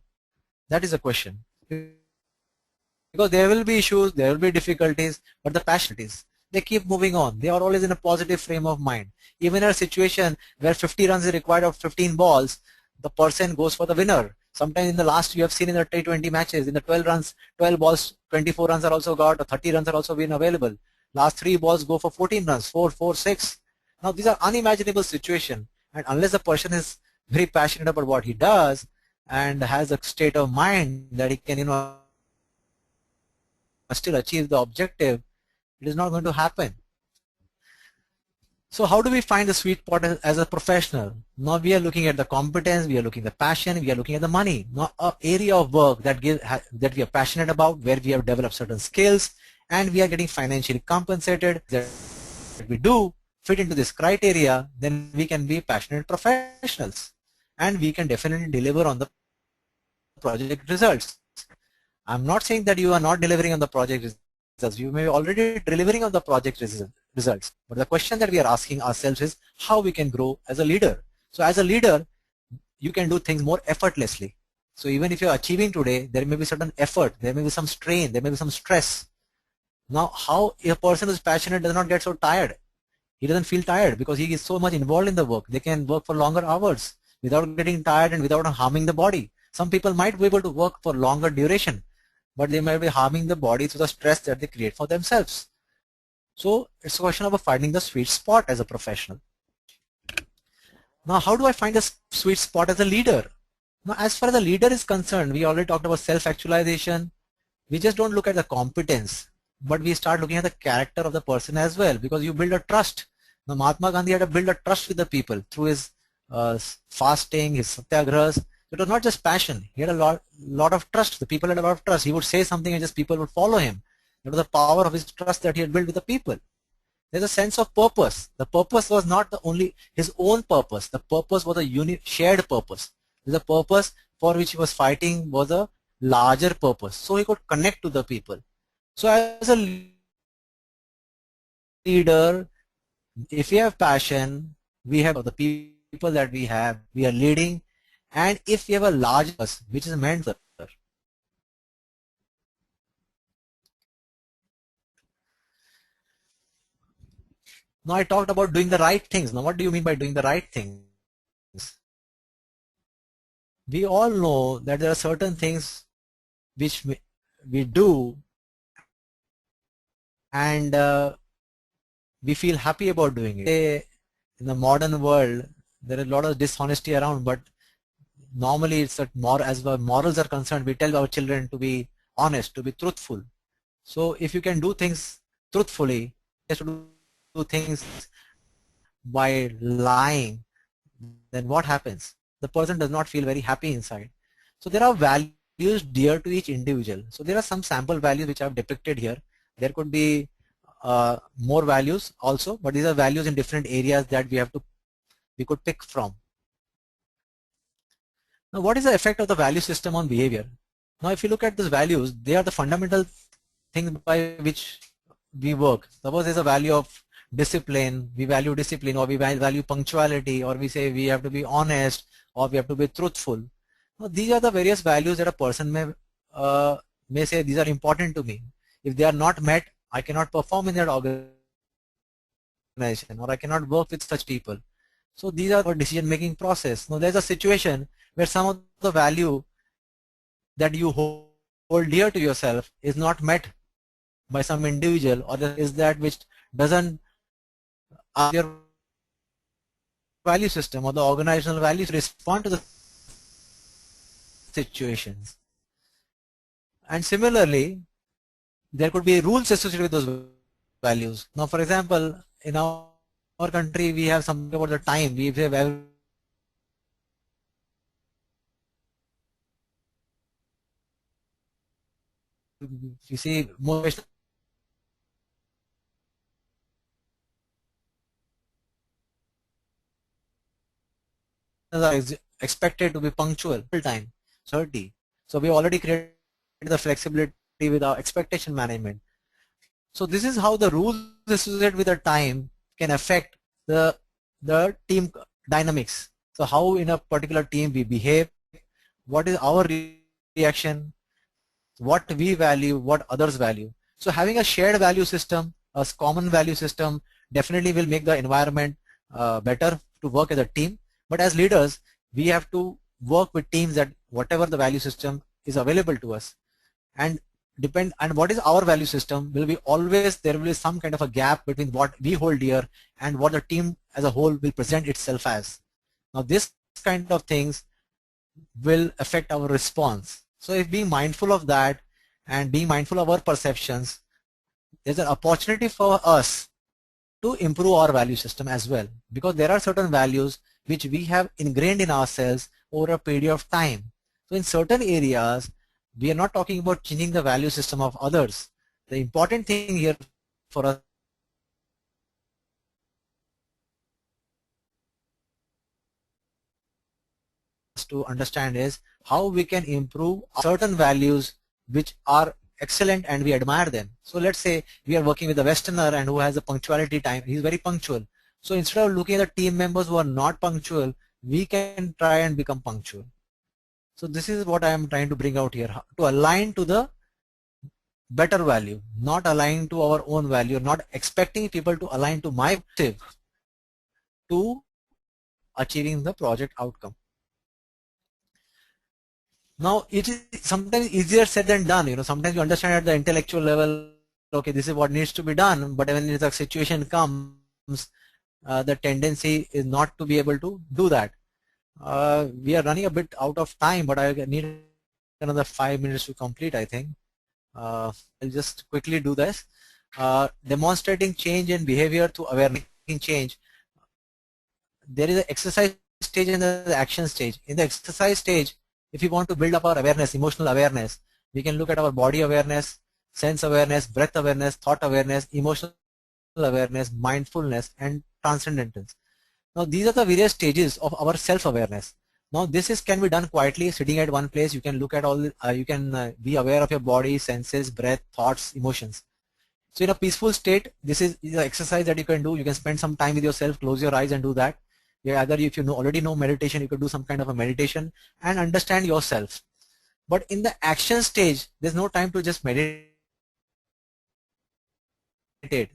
That is a question. Because there will be issues, there will be difficulties, but the passion is, they keep moving on. They are always in a positive frame of mind. Even in a situation where 50 runs is required of 15 balls, the person goes for the winner. Sometimes in the last, you have seen in the T20 matches, in the 12 runs, 12 balls, 24 runs are also got, or 30 runs are also been available. Last 3 balls go for 14 runs, 4, 4, 6. Now these are unimaginable situations, and unless the person is very passionate about what he does and has a state of mind that he can, still achieve the objective, it is not going to happen. So how do we find the sweet spot as a professional? Now we are looking at the competence, we are looking at the passion, we are looking at the money. Now an area of work that we are passionate about, where we have developed certain skills and we are getting financially compensated, that we do fit into this criteria, then we can be passionate professionals and we can definitely deliver on the project results. I'm not saying that you are not delivering on the project results. You may be already delivering on the project results. But the question that we are asking ourselves is how we can grow as a leader. So as a leader, you can do things more effortlessly. So even if you're achieving today, there may be certain effort, there may be some strain, there may be some stress. Now, how a person who's passionate does not get so tired? He doesn't feel tired because he is so much involved in the work. They can work for longer hours without getting tired and without harming the body. Some people might be able to work for longer duration, but they might be harming the body through the stress that they create for themselves. So it's a question of finding the sweet spot as a professional. Now, how do I find a sweet spot as a leader? Now, as far as the leader is concerned, we already talked about self-actualization. We just don't look at the competence, but we start looking at the character of the person as well, because you build a trust. Now, Mahatma Gandhi had to build a trust with the people through his fasting, his satyagrahas. It was not just passion. He had a lot of trust. The people had a lot of trust. He would say something and just people would follow him. It was the power of his trust that he had built with the people. There's a sense of purpose. The purpose was not the only his own purpose. The purpose was a shared purpose. The purpose for which he was fighting was a larger purpose. So he could connect to the people. So as a leader, if we have passion, we have the people that we are leading, and if we have a large purpose, which is meant for. Now I talked about doing the right things. Now what do you mean by doing the right things? We all know that there are certain things which we do and we feel happy about doing it. In the modern world, there is a lot of dishonesty around, but normally it's that as far as morals are concerned, we tell our children to be honest, to be truthful. So if you can do things truthfully, just to do things by lying, then what happens? The person does not feel very happy inside. So there are values dear to each individual. So there are some sample values which I have depicted here. There could be more values also, but these are values in different areas that we could pick from. Now, what is the effect of the value system on behavior? Now, if you look at these values, they are the fundamental things by which we work. Suppose there's a value of discipline, we value discipline, or we value punctuality, or we say we have to be honest, or we have to be truthful. Now, these are the various values that a person may say these are important to me. If they are not met, I cannot perform in that organization, or I cannot work with such people. So these are our decision-making process. Now there's a situation where some of the value that you hold dear to yourself is not met by some individual, or is that which doesn't your value system or the organizational values respond to the situations. And similarly, there could be rules associated with those values. Now, for example, in our country, we have something about the time. We have you see motivation are expected to be punctual time 30. So we already created the flexibility with our expectation management. So this is how the rules associated with the time can affect the team dynamics. So how in a particular team we behave, what is our reaction, what we value, what others value. So having a shared value system, a common value system definitely will make the environment better to work as a team. But as leaders, we have to work with teams that whatever the value system is available to us, and what is our value system will be always there will be some kind of a gap between what we hold dear and what the team as a whole will present itself as. Now this kind of things will affect our response. So if being mindful of that and being mindful of our perceptions, there's an opportunity for us to improve our value system as well, because there are certain values which we have ingrained in ourselves over a period of time. So in certain areas, we are not talking about changing the value system of others. The important thing here for us to understand is how we can improve certain values which are excellent and we admire them. So let's say we are working with a Westerner and who has a punctuality time. He's very punctual. So instead of looking at the team members who are not punctual, we can try and become punctual. So this is what I am trying to bring out here, to align to the better value, not align to our own value, not expecting people to align to my objective to achieving the project outcome. Now it is sometimes easier said than done. Sometimes you understand at the intellectual level, okay, this is what needs to be done, but when the situation comes, the tendency is not to be able to do that. We are running a bit out of time, but I need another 5 minutes to complete, I think. I'll just quickly do this. Demonstrating change in behavior through awareness. Change. There is an exercise stage and the action stage. In the exercise stage, if we want to build up our awareness, emotional awareness, we can look at our body awareness, sense awareness, breath awareness, thought awareness, emotional awareness, mindfulness, and transcendence. Now these are the various stages of our self-awareness. Now this can be done quietly, sitting at one place. You can look at all, you can be aware of your body, senses, breath, thoughts, emotions. So in a peaceful state, this is the exercise that you can do. You can spend some time with yourself, close your eyes and do that. Yeah, either if you already know meditation, you could do some kind of a meditation and understand yourself. But in the action stage, there's no time to just meditate.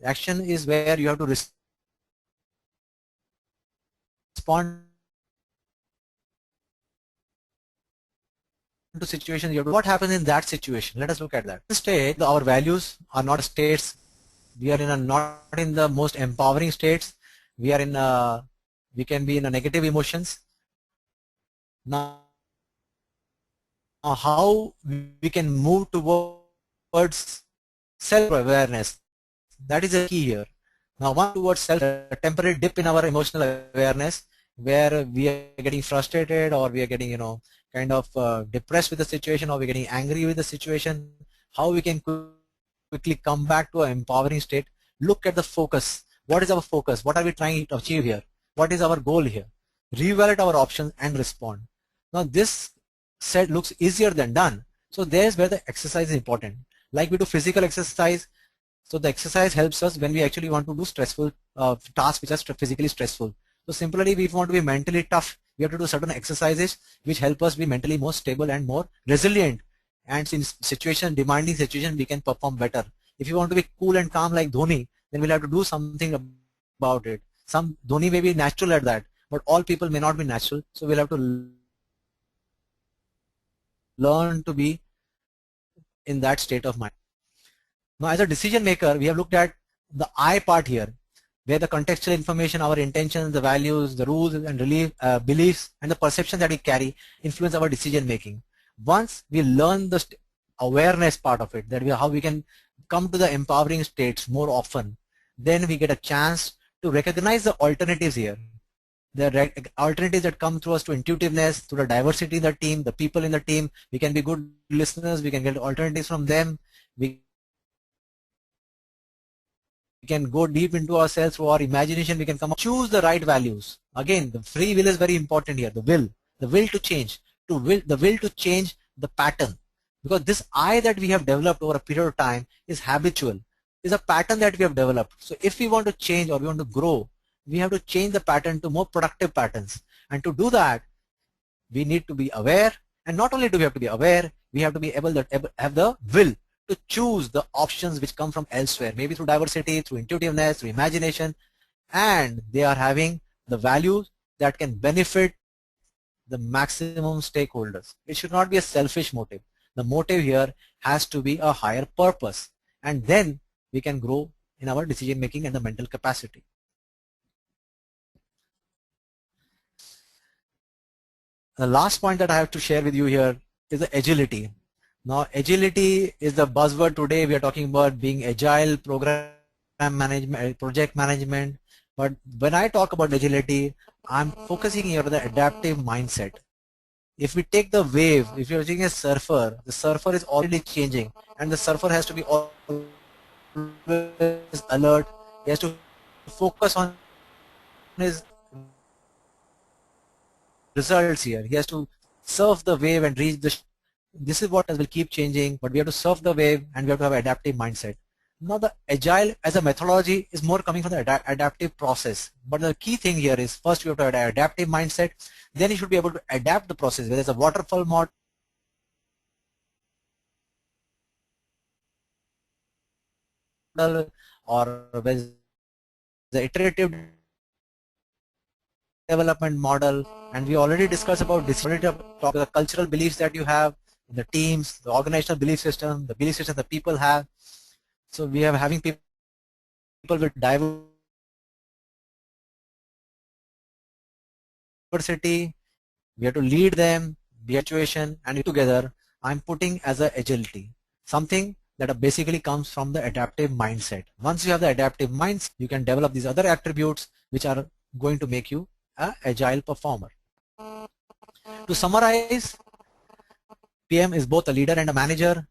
Action is where you have to respond to situations. What happens in that situation? Let us look at that. State, our values are not states. We are not in the most empowering states. We are in we can be in a negative emotions. Now how we can move towards self-awareness, that is the key here. Now one towards self, a temporary dip in our emotional awareness where we are getting frustrated, or we are getting kind of depressed with the situation, or we're getting angry with the situation. How we can quickly come back to an empowering state. Look at the focus. What is our focus? What are we trying to achieve here? What is our goal here? Reevaluate our options and respond. Now this said looks easier than done. So there's where the exercise is important. Like we do physical exercise, so the exercise helps us when we actually want to do stressful tasks which are physically stressful. So simply, if we want to be mentally tough, we have to do certain exercises which help us be mentally more stable and more resilient. And in demanding situation, we can perform better. If you want to be cool and calm like Dhoni, then we'll have to do something about it. Dhoni may be natural at that, but all people may not be natural. So we'll have to learn to be in that state of mind. Now as a decision maker, we have looked at the I part here, where the contextual information, our intentions, the values, the rules and beliefs and the perception that we carry influence our decision making. Once we learn the awareness part of it, that how we can come to the empowering states more often, then we get a chance to recognize the alternatives here. The alternatives that come through us, to intuitiveness, to the diversity in the team, the people in the team. We can be good listeners, we can get alternatives from them, we can go deep into ourselves through our imagination. We can choose the right values. Again, the free will is very important here. The will to change, the will to change the pattern, because this I that we have developed over a period of time is habitual, is a pattern that we have developed. So if we want to change or we want to grow, we have to change the pattern to more productive patterns. And to do that, we need to be aware. And not only do we have to be aware, we have to be able to have the will to choose the options which come from elsewhere, maybe through diversity, through intuitiveness, through imagination, and they are having the values that can benefit the maximum stakeholders. It should not be a selfish motive. The motive here has to be a higher purpose, and then we can grow in our decision making and the mental capacity. The last point that I have to share with you here is the agility. Now agility is the buzzword today. We are talking about being agile, program management, project management. But when I talk about agility, I'm focusing here on the adaptive mindset. If we take the wave, if you're using a surfer, the surfer is already changing, and the surfer has to be always alert. He has to focus on his results here. He has to surf the wave and reach the. This is what will keep changing, but we have to surf the wave and we have to have an adaptive mindset. Now the agile as a methodology is more coming from the adaptive process. But the key thing here is first you have to have an adaptive mindset. Then you should be able to adapt the process, whether it's a waterfall model or whether the iterative development model. And we already discussed about this, already talked the cultural beliefs that you have in the teams, the organizational belief system, the belief system that people have. So we are having people with diversity. We have to lead them, be a situation, and together I'm putting as a agility, something that basically comes from the adaptive mindset. Once you have the adaptive mindset, you can develop these other attributes which are going to make you an agile performer. To summarize, PM is both a leader and a manager.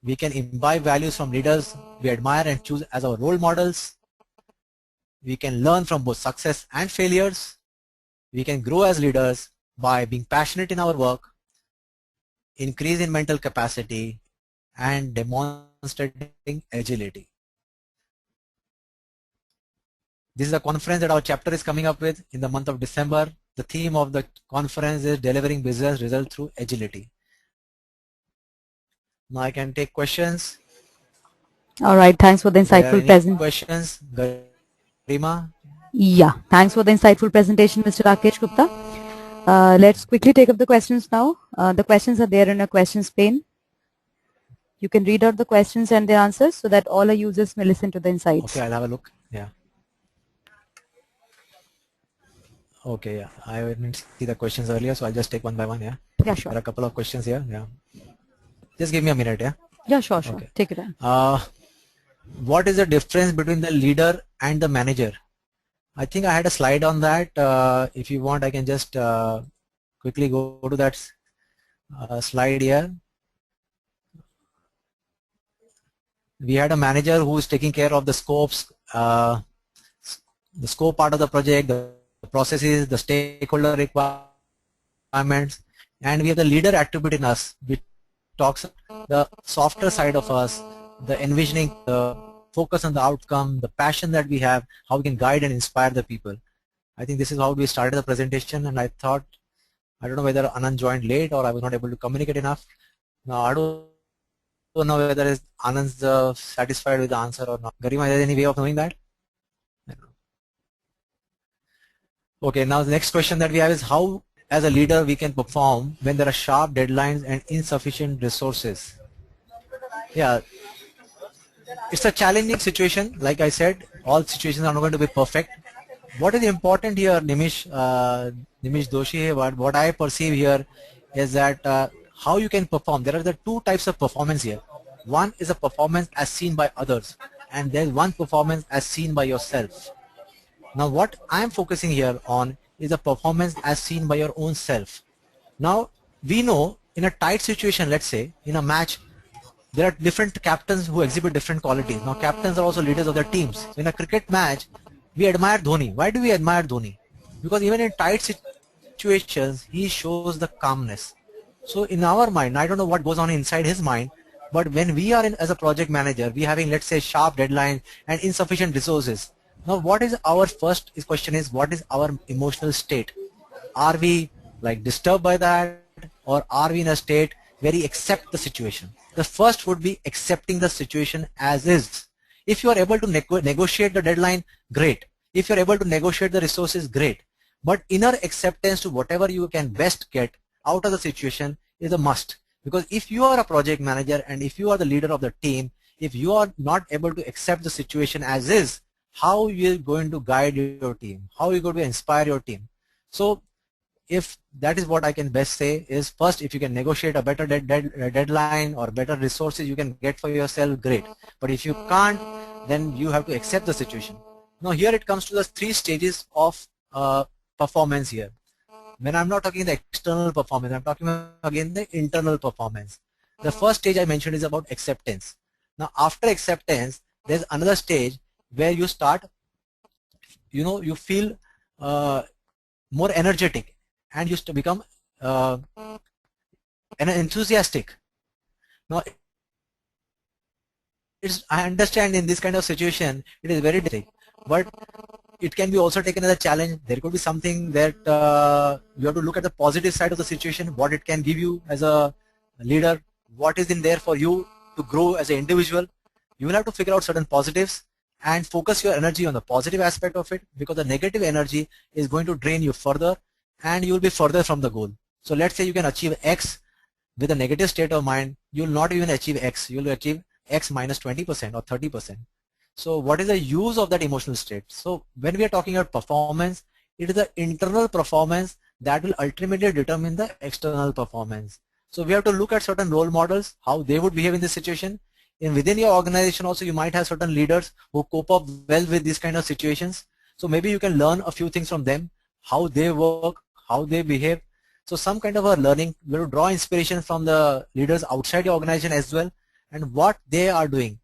We can imbibe values from leaders we admire and choose as our role models. We can learn from both success and failures. We can grow as leaders by being passionate in our work, increase in mental capacity, and demonstrating agility. This is a conference that our chapter is coming up with in the month of December. The theme of the conference is delivering business results through agility. Now I can take questions. All right, thanks for the insightful Any questions, Garima? Yeah, thanks for the insightful presentation, Mr. Rakesh Gupta. Let's quickly take up the questions now. The questions are there in a questions pane. You can read out the questions and their answers so that all our users may listen to the insights. Okay, I'll have a look. Yeah. Okay, yeah. I didn't see the questions earlier, so I'll just take one by one. Yeah. Yeah, sure. There are a couple of questions here. Yeah. Just give me a minute. Yeah. Yeah, sure. Okay. Take it on. What is the difference between the leader and the manager? I think I had a slide on that. If you want, I can just quickly go to that slide here. We had a manager who is taking care of the scopes, the scope part of the project, the processes, the stakeholder requirements, and we have the leader attribute in us, which talks the softer side of us, the envisioning, the focus on the outcome, the passion that we have, how we can guide and inspire the people. I think this is how we started the presentation, and I thought, I don't know whether Anand joined late or I was not able to communicate enough. Now I don't know whether Anand's satisfied with the answer or not. Garima, is there any way of knowing that? Okay, now the next question that we have is how as a leader we can perform when there are sharp deadlines and insufficient resources. Yeah, it's a challenging situation. Like I said, all situations are not going to be perfect. What is important here, Nimish Doshi, what I perceive here is that how you can perform. There are the two types of performance here. One is a performance as seen by others, and there's one performance as seen by yourself. Now what I'm focusing here on is a performance as seen by your own self. Now we know in a tight situation, let's say in a match, there are different captains who exhibit different qualities. Now captains are also leaders of their teams. So in a cricket match, we admire Dhoni. Why do we admire Dhoni? Because even in tight situations, he shows the calmness. So in our mind, I don't know what goes on inside his mind, but when we are in as a project manager, we having, let's say, sharp deadlines and insufficient resources. Now what is our first question is, what is our emotional state? Are we like disturbed by that, or are we in a state where we accept the situation? The first would be accepting the situation as is. If you are able to negotiate the deadline, great. If you are able to negotiate the resources, great. But inner acceptance to whatever you can best get out of the situation is a must. Because if you are a project manager and if you are the leader of the team, if you are not able to accept the situation as is, how you are going to guide your team? How are you going to inspire your team? So if that is what I can best say is, first, if you can negotiate a better deadline or better resources you can get for yourself, great. But if you can't, then you have to accept the situation. Now here it comes to the three stages of performance here. When I'm not talking the external performance, I'm talking again the internal performance. The first stage I mentioned is about acceptance. Now after acceptance, there's another stage where you start, you feel more energetic and you to become enthusiastic. Now I understand in this kind of situation it is very difficult, but it can be also taken as a challenge. There could be something that you have to look at the positive side of the situation, what it can give you as a leader, what is in there for you to grow as an individual. You will have to figure out certain positives and focus your energy on the positive aspect of it, because the negative energy is going to drain you further and you will be further from the goal. So let's say you can achieve X with a negative state of mind, you will not even achieve X, you will achieve X minus 20% or 30%. So what is the use of that emotional state? So when we are talking about performance, it is the internal performance that will ultimately determine the external performance. So we have to look at certain role models, how they would behave in this situation. And within your organization also, you might have certain leaders who cope up well with these kind of situations. So maybe you can learn a few things from them, how they work, how they behave. So some kind of a learning, you will draw inspiration from the leaders outside your organization as well, and what they are doing.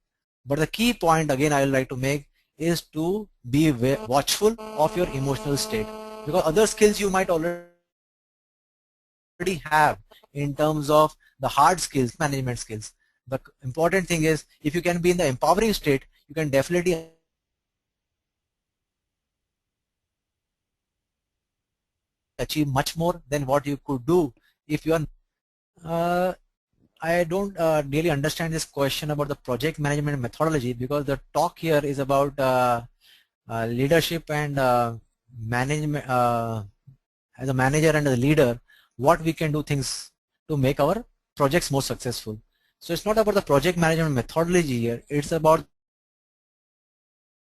But the key point again I would like to make is to be watchful of your emotional state, because other skills you might already have in terms of the hard skills, management skills. The important thing is, if you can be in the empowering state, you can definitely achieve much more than what you could do if you are. Uh, I don't really understand this question about the project management methodology, because the talk here is about leadership and management. As a manager and as a leader, what we can do things to make our projects more successful. So it's not about the project management methodology here, it's about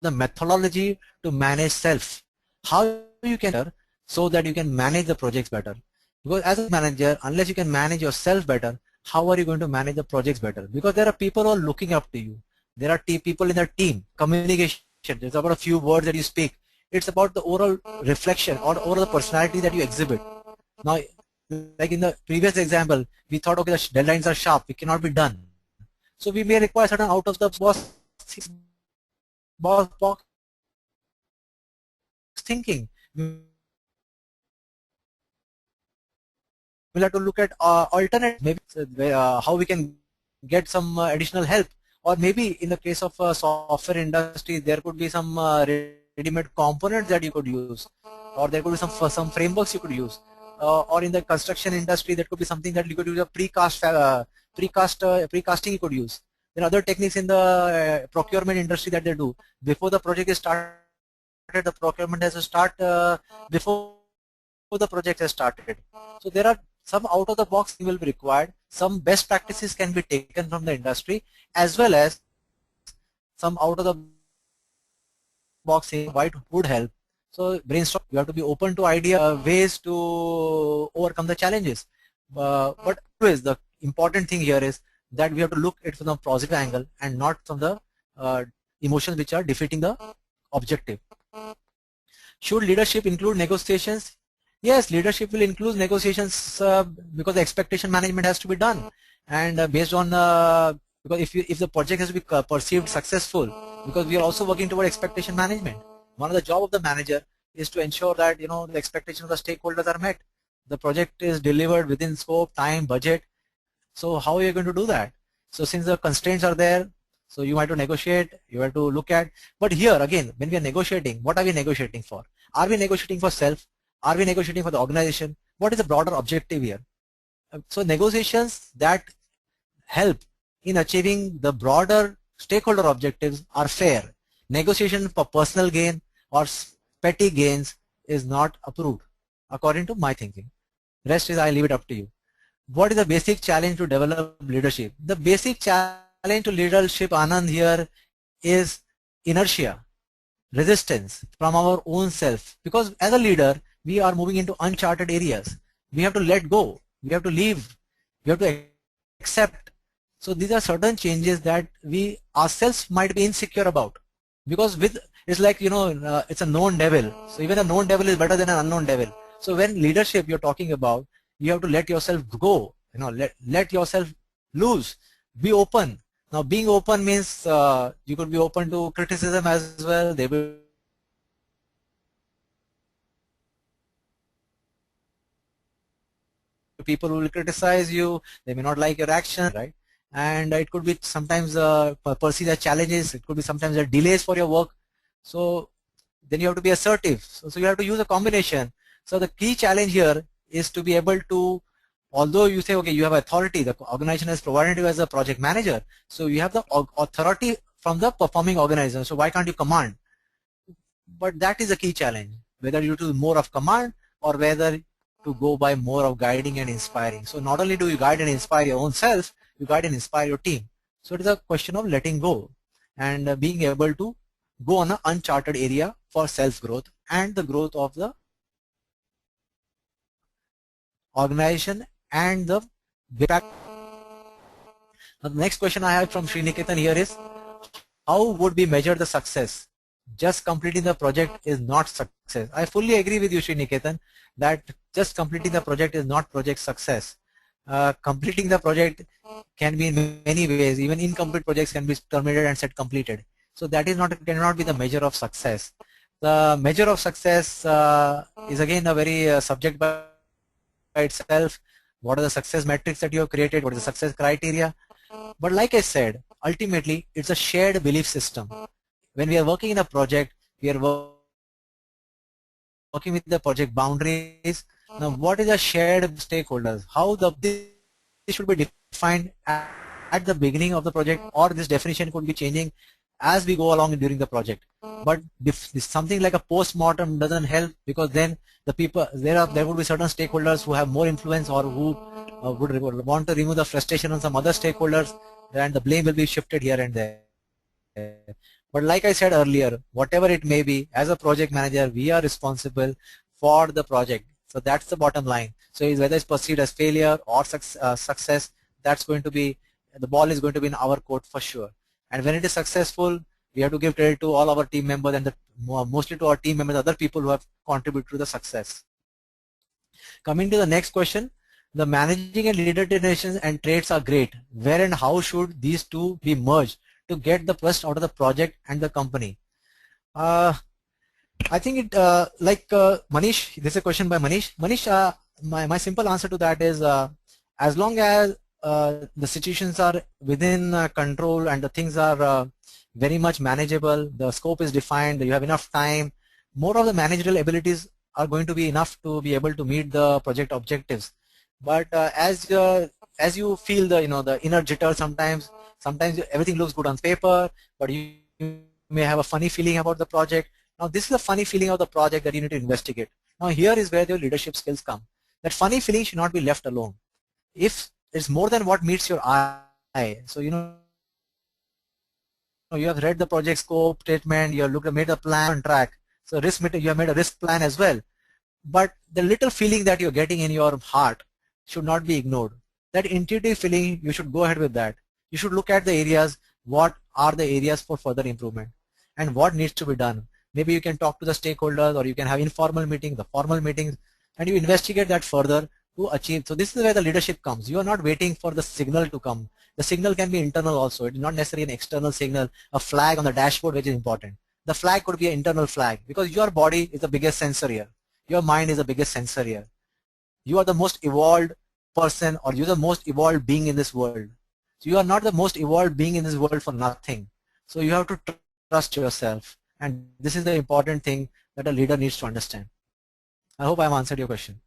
the methodology to manage self. How you can so that you can manage the projects better. Because as a manager, unless you can manage yourself better, how are you going to manage the projects better? Because there are people who are looking up to you. There are people in the team. Communication. It's about a few words that you speak. It's about the overall reflection or overall personality that you exhibit. Now, like in the previous example, we thought, okay, the deadlines are sharp, it cannot be done. So we may require certain out of the box thinking. We'll have to look at alternate, maybe how we can get some additional help, or maybe in the case of software industry, there could be some ready-made components that you could use, or there could be some frameworks you could use, or in the construction industry, that could be something that you could use a precasting you could use. There are other techniques in the procurement industry that they do. Before the project is started, the procurement has to start before the project has started. So there are some out of the box thing will be required. Some best practices can be taken from the industry, as well as some out of the box thing would help. So brainstorm. You have to be open to idea ways to overcome the challenges. But always the important thing here is that we have to look at it from a positive angle and not from the emotions which are defeating the objective. Should leadership include negotiations? Yes, leadership will include negotiations because the expectation management has to be done, and based on because if the project has to be perceived successful, because we are also working toward expectation management. One of the job of the manager is to ensure that the expectations of the stakeholders are met. The project is delivered within scope, time, budget. So how are you going to do that? So since the constraints are there, so you have to negotiate, you have to look at. But here again, when we are negotiating, what are we negotiating for? Are we negotiating for self? Are we negotiating for the organization? What is the broader objective here? So negotiations that help in achieving the broader stakeholder objectives are fair. Negotiation for personal gain or petty gains is not approved, according to my thinking. Rest is I leave it up to you. What is the basic challenge to develop leadership? The basic challenge to leadership, Anand, here is inertia, resistance from our own self. Because as a leader, we are moving into uncharted areas. We have to let go. We have to leave. We have to accept. So these are certain changes that we ourselves might be insecure about. Because it's like, it's a known devil. So even a known devil is better than an unknown devil. So when leadership you're talking about, you have to let yourself go, let yourself loose, be open. Now being open means you could be open to criticism as well. There will people who will criticize you, they may not like your action, right? and it could be sometimes perceived as challenges, it could be sometimes delays for your work. So then you have to be assertive. So you have to use a combination. So the key challenge here is to be able to, although you say, okay, you have authority, the organization has provided you as a project manager, so you have the authority from the performing organization, so why can't you command? But that is a key challenge, whether you do more of command or whether to go by more of guiding and inspiring. So not only do you guide and inspire your own self, you guide and inspire your team. So it is a question of letting go and being able to go on an uncharted area for self-growth and the growth of the organization and the impact. Now, the next question I have from Sriniketan here is, how would we measure the success? Just completing the project is not success. I fully agree with you, Sriniketan, that just completing the project is not project success. Completing the project can be in many ways. Even incomplete projects can be terminated and set completed. So that is not, cannot be the measure of success. The measure of success is again a very subject by itself. What are the success metrics that you have created? What is the success criteria? But like I said, ultimately it's a shared belief system. When we are working in a project, we are working with the project boundaries. Now, what is the shared stakeholders? How this should be defined at the beginning of the project, or this definition could be changing as we go along during the project. But if something like a post-mortem doesn't help, because then the people, there would be certain stakeholders who have more influence or who would want to remove the frustration on some other stakeholders, and the blame will be shifted here and there. But like I said earlier, whatever it may be, as a project manager, we are responsible for the project. So that's the bottom line. So whether it's perceived as failure or success, that's going to be, the ball is going to be in our court for sure. And when it is successful, we have to give credit to all our team members and mostly to our team members, other people who have contributed to the success. Coming to the next question, the managing and leadership relations and traits are great. Where and how should these two be merged to get the best out of the project and the company? I think it Manish, this is a question by Manish. Manish, my simple answer to that is as long as the situations are within control and the things are very much manageable, the scope is defined, you have enough time, more of the managerial abilities are going to be enough to be able to meet the project objectives. But as you feel the the inner jitter, sometimes everything looks good on paper, but you may have a funny feeling about the project. Now this is a funny feeling of the project that you need to investigate. Now here is where your leadership skills come. That funny feeling should not be left alone. If it's more than what meets your eye, so you have read the project scope statement, you have made a plan on track. So you have made a risk plan as well. But the little feeling that you're getting in your heart should not be ignored. That intuitive feeling, you should go ahead with that. You should look at the areas, what are the areas for further improvement and what needs to be done. Maybe you can talk to the stakeholders, or you can have informal meetings, the formal meetings, and you investigate that further to achieve. So this is where the leadership comes. You are not waiting for the signal to come. The signal can be internal also. It is not necessarily an external signal, a flag on the dashboard which is important. The flag could be an internal flag, because your body is the biggest sensor here. Your mind is the biggest sensor here. You are the most evolved person, or you're the most evolved being in this world. So you are not the most evolved being in this world for nothing. So you have to trust yourself. And this is the important thing that a leader needs to understand. I hope I've answered your question.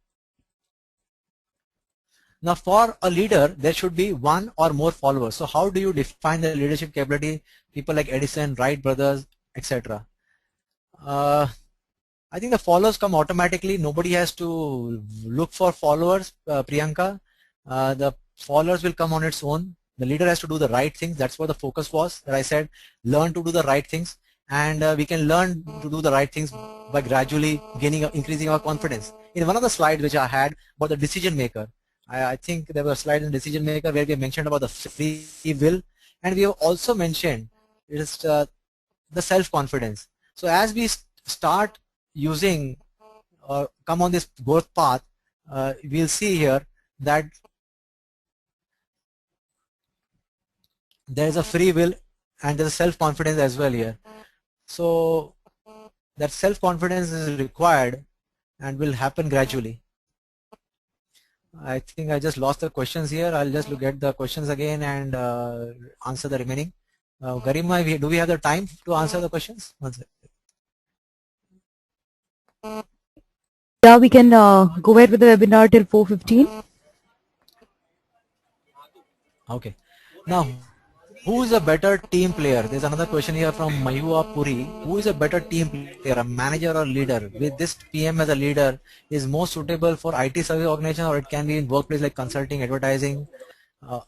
Now for a leader, there should be one or more followers. So how do you define the leadership capability? People like Edison, Wright brothers, etc. I think the followers come automatically. Nobody has to look for followers, Priyanka. The followers will come on its own. The leader has to do the right things. That's what the focus was, that I said, learn to do the right things. And we can learn to do the right things by gradually increasing our confidence. In one of the slides which I had about the decision maker, I think there was a slide in decision maker where we mentioned about the free will, and we have also mentioned the self-confidence. So as we start using or come on this growth path, we'll see here that there is a free will and there's a self-confidence as well here. So that self-confidence is required and will happen gradually. I think I just lost the questions here. I'll just look at the questions again and answer the remaining. Garima, do we have the time to answer the questions? One sec. Yeah, we can go ahead with the webinar till 4:15. Okay. Now, who is a better team player? There's another question here from Mayua Puri. Who is a better team player, a manager or leader? With this PM as a leader, is more suitable for IT service organization, or it can be in workplace like consulting, advertising?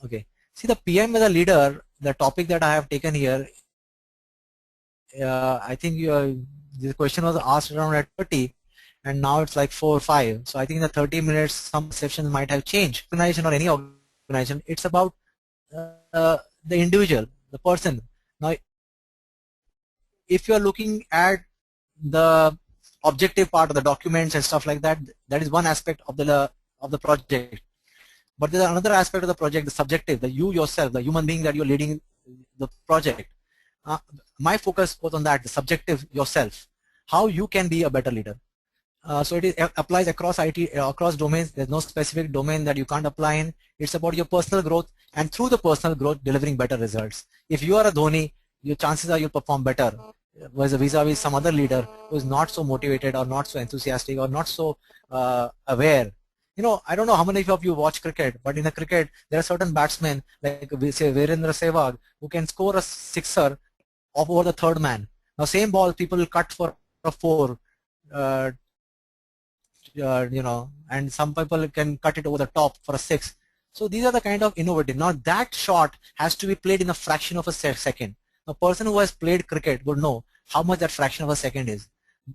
Okay. See, the PM as a leader, the topic that I have taken here, I think this question was asked around at 30, and now it's like 4 or 5. So I think in the 30 minutes, some sessions might have changed. Organization or any organization, it's about the individual, the person. Now, if you are looking at the objective part of the documents and stuff like that, that is one aspect of the project. But there's another aspect of the project, the subjective, the you yourself, the human being that you're leading the project. My focus was on that, the subjective yourself, how you can be a better leader. So it applies across IT, across domains. There's no specific domain that you can't apply in. It's about your personal growth, and through the personal growth, delivering better results. If you are a Dhoni, your chances are you'll perform better vis-a-vis some other leader who is not so motivated or not so enthusiastic or not so aware. You know, I don't know how many of you watch cricket, but in a cricket, there are certain batsmen like we say Virendra Sehwag who can score a sixer over the third man. Now, same ball, people will cut for a 4. Uh, and some people can cut it over the top for a 6. So these are the kind of innovative. Now that shot has to be played in a fraction of a second. A person who has played cricket would know how much that fraction of a second is.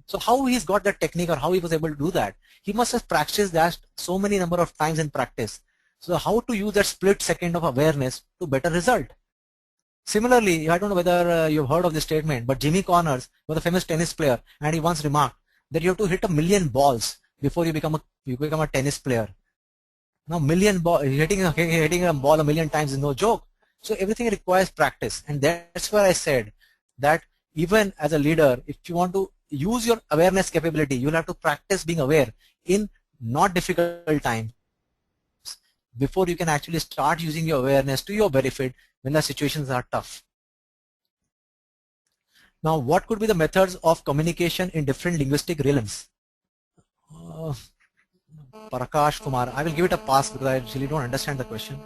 So how he's got that technique or how he was able to do that? He must have practiced that so many number of times in practice. So how to use that split second of awareness to better result? Similarly, I don't know whether you've heard of this statement, but Jimmy Connors was a famous tennis player, and he once remarked that you have to hit 1,000,000 balls before you become a tennis player. Now, hitting a ball 1,000,000 times is no joke. So everything requires practice, and that's where I said that even as a leader, if you want to use your awareness capability, you'll have to practice being aware in not difficult times before you can actually start using your awareness to your benefit when the situations are tough. Now, what could be the methods of communication in different linguistic realms? Prakash Kumar, I will give it a pass because I really don't understand the question.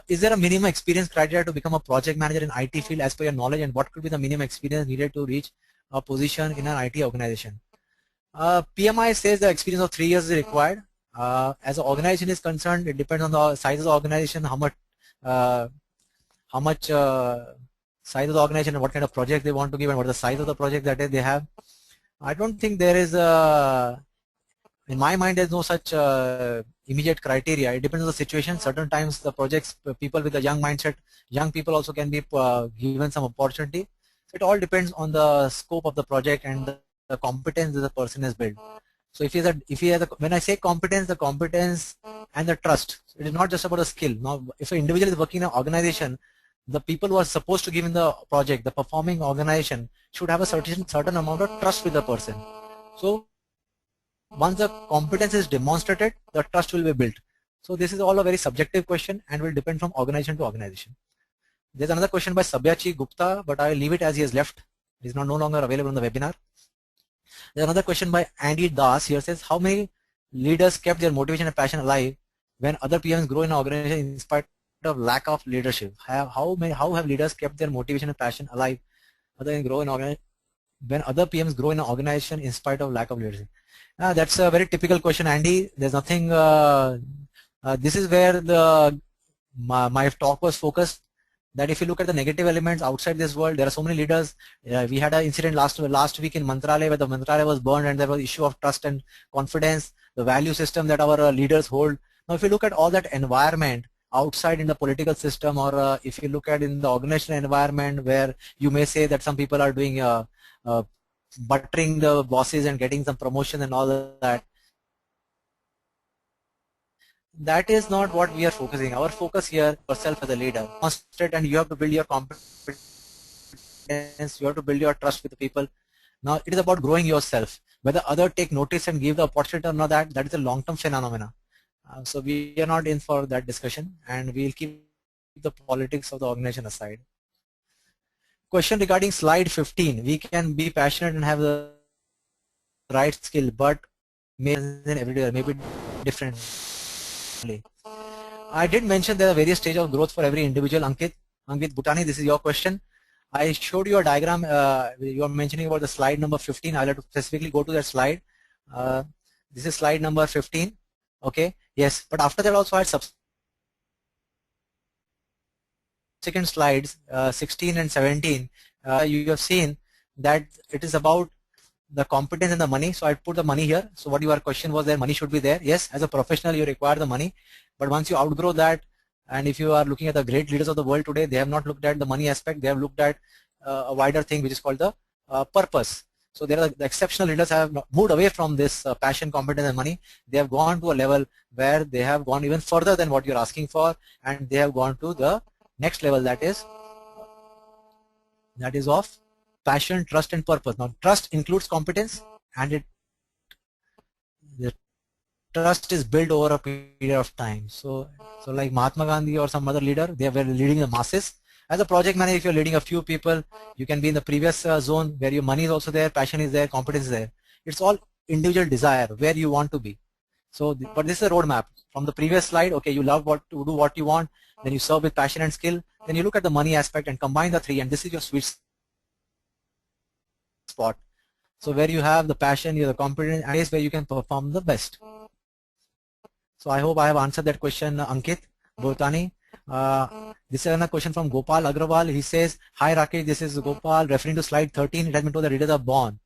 Is there a minimum experience criteria to become a project manager in IT field as per your knowledge, and what could be the minimum experience needed to reach a position in an IT organization? PMI says the experience of 3 years is required. As an organization is concerned, it depends on the size of the organization, how much size of the organization and what kind of project they want to give and what the size of the project that they have. I don't think there is in my mind there's no such immediate criteria. It depends on the situation. Certain times the projects, people with a young mindset, young people also can be given some opportunity. So it all depends on the scope of the project and the competence that the person has built. So if he has when I say competence, the competence and the trust, it is not just about the skill. Now, if an individual is working in an organization, the people who are supposed to give in the project, the performing organization, should have a certain amount of trust with the person. So once the competence is demonstrated, the trust will be built. So this is all a very subjective question and will depend from organization to organization. There's another question by Sabyachi Gupta, but I will leave it as he has left. He is no longer available on the webinar. There's another question by Andy Das here says, how many leaders kept their motivation and passion alive when other PMs grow in an organization in spite of lack of leadership? How have leaders kept their motivation and passion alive when other PMs grow in an organization in spite of lack of leadership? That's a very typical question, Andy. There's nothing. This is where my talk was focused. That if you look at the negative elements outside this world, there are so many leaders. We had an incident last week in Mantralaya where the Mantralaya was burned and there was issue of trust and confidence, the value system that our leaders hold. Now, if you look at all that environment outside in the political system, or if you look at in the organizational environment where you may say that some people are doing buttering the bosses and getting some promotion and all that, that is not what we are focusing. Our focus here, yourself as a leader, concentrate, and you have to build your competence, you have to build your trust with the people. Now it is about growing yourself. Whether others take notice and give the opportunity or not, that is a long-term phenomena. So we are not in for that discussion, and we'll keep the politics of the organization aside. Question regarding slide 15. We can be passionate and have the right skill, but maybe every day, maybe differently. I did mention there are various stages of growth for every individual. Ankit Bhutani, this is your question. I showed you a diagram. You are mentioning about the slide number 15. I'll have to specifically go to that slide. This is slide number 15. Okay. Yes. But after that also I had subsequent slides, 16 and 17. You have seen that it is about the competence and the money. So I put the money here. So what your question was there, money should be there. Yes, as a professional you require the money, but once you outgrow that, and if you are looking at the great leaders of the world today, they have not looked at the money aspect, they have looked at a wider thing which is called the purpose. So there are the exceptional leaders have moved away from this passion, competence and money. They have gone to a level where they have gone even further than what you're asking for, and they have gone to the next level, that is of passion, trust and purpose. Now trust includes competence, and the trust is built over a period of time. So like Mahatma Gandhi or some other leader, they were leading the masses. As a project manager, if you're leading a few people, you can be in the previous zone where your money is also there, passion is there, competence is there. It's all individual desire where you want to be. So, but this is a roadmap. From the previous slide, okay, you love what to do, what you want, then you serve with passion and skill, then you look at the money aspect and combine the three, and this is your sweet spot. So where you have the passion, you're the competence, and is where you can perform the best. So I hope I have answered that question, Ankit Bhutani. This is another question from Gopal Agrawal. He says, hi Rakesh, this is Gopal referring to slide 13. It has been told that leaders are born.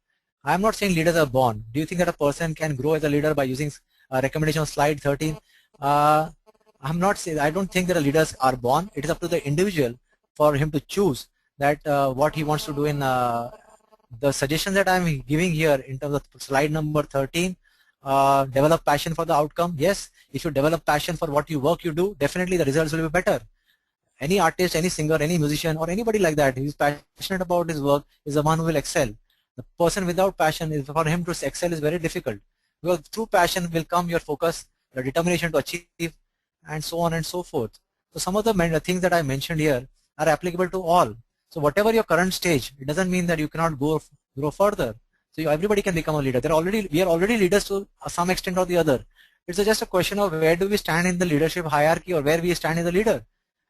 I am not saying leaders are born. Do you think that a person can grow as a leader by using a recommendation of slide 13? I'm not saying, I don't think that leaders are born. It is up to the individual for him to choose that what he wants to do. In the suggestions that I'm giving here in terms of slide number 13, develop passion for the outcome. Yes, if you develop passion for what you work you do, definitely the results will be better. Any artist, any singer, any musician or anybody like that who is passionate about his work is the one who will excel. The person without passion, is for him to excel is very difficult, because through passion will come your focus, the determination to achieve, and so on and so forth. So some of the things that I mentioned here are applicable to all. So whatever your current stage, it doesn't mean that you cannot grow further. So everybody can become a leader. We are already leaders to some extent or the other. It's just a question of where do we stand in the leadership hierarchy, or where we stand as a leader.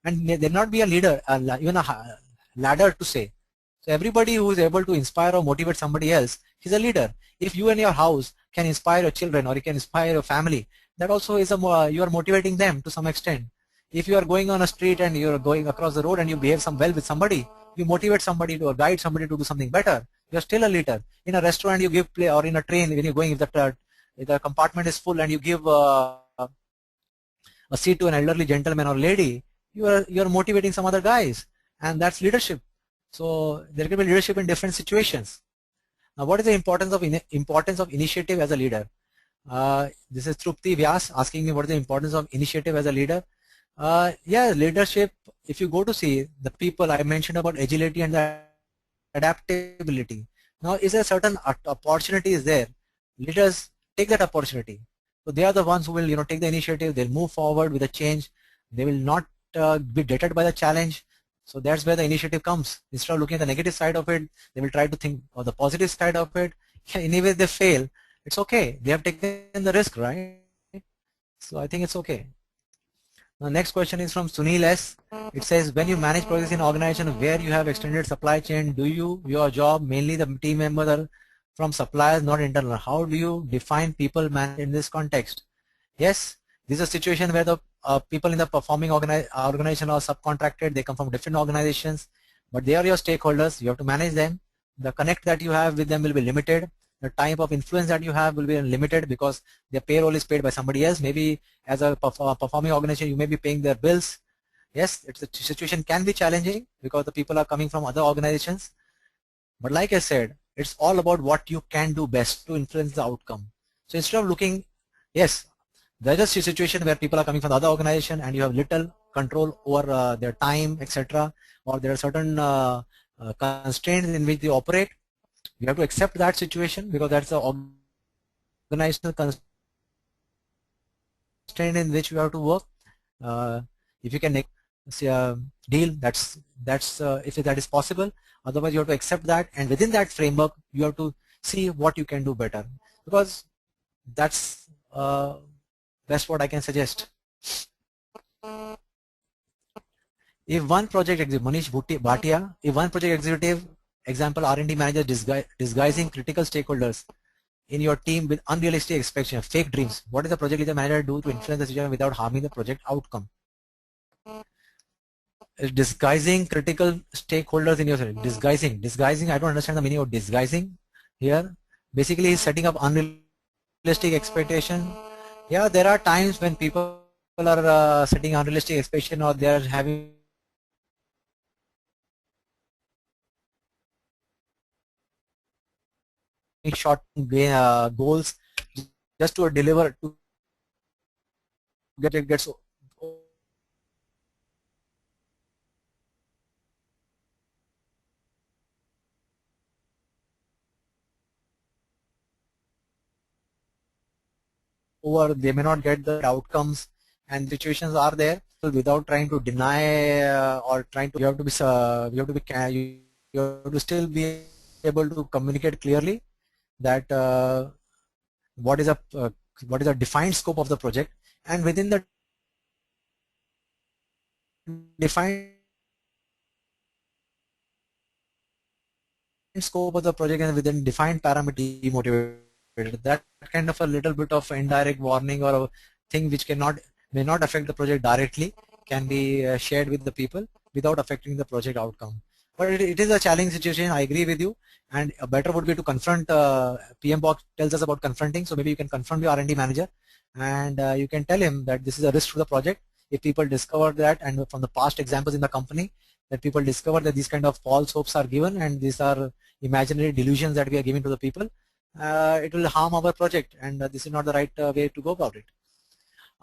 And there not be a leader, even a ladder to say. So everybody who is able to inspire or motivate somebody else is a leader. If you and your house can inspire your children, or you can inspire your family, that also is you are motivating them to some extent. If you are going on a street and you are going across the road and you behave well with somebody, you motivate somebody to, or guide somebody to do something better, you are still a leader. In a restaurant you give play, or in a train when you're going, if the compartment is full and you give a seat to an elderly gentleman or lady, you are motivating some other guys, and that's leadership. So there can be leadership in different situations. Now what is the importance of initiative as a leader? This is Trupti Vyas asking me what is the importance of initiative as a leader. Yeah, leadership, if you go to see the people I mentioned about agility and the adaptability. Now is a certain opportunity is there. Leaders take that opportunity. So they are the ones who will take the initiative. They'll move forward with a change. They will not be deterred by the challenge. So that's where the initiative comes. Instead of looking at the negative side of it, they will try to think of the positive side of it. Anyway, they fail. It's okay. They have taken the risk, right? So I think it's okay. The next question is from Sunil S. It says, when you manage projects in organization where you have extended supply chain, do your job mainly the team members are from suppliers, not internal? How do you define people managed in this context? Yes, this is a situation where the people in the performing organization are subcontracted. They come from different organizations, but they are your stakeholders. You have to manage them. The connect that you have with them will be limited. The type of influence that you have will be limited, because their payroll is paid by somebody else. Maybe as a performing organization, you may be paying their bills. Yes, the situation can be challenging because the people are coming from other organizations. But like I said, it's all about what you can do best to influence the outcome. So instead of looking, yes, there is a situation where people are coming from the other organization and you have little control over their time, etc., or there are certain constraints in which they operate. You have to accept that situation because that's the organizational constraint constraint in which you have to work. If you can say a deal, that's if that is possible. Otherwise, you have to accept that, and within that framework, you have to see what you can do better. Because that's what I can suggest. If one project executive, Manish Bhatia, if one project executive, example R&D manager disguising critical stakeholders in your team with unrealistic expectations, fake dreams, what is the project leader manager do to influence the situation without harming the project outcome? Disguising critical stakeholders in your disguising. I don't understand the meaning of disguising here. Basically, he's setting up unrealistic expectation. Yeah, there are times when people are setting unrealistic expectation, or they are having short goals just to deliver to get it gets over. They may not get the outcomes, and situations are there. So without trying to deny or trying to, you have to be you have to still be able to communicate clearly that what is a defined scope of the project, and within the defined scope of the project and within defined parameter demotivated. That kind of a little bit of indirect warning or a thing which may not affect the project directly can be shared with the people without affecting the project outcome. But it is a challenging situation. I agree with you, and a better would be to confront. PM box tells us about confronting, so maybe you can confront your R&D manager, and you can tell him that this is a risk to the project. If people discover that, and from the past examples in the company, that people discover that these kind of false hopes are given and these are imaginary delusions that we are giving to the people, it will harm our project, and this is not the right way to go about it.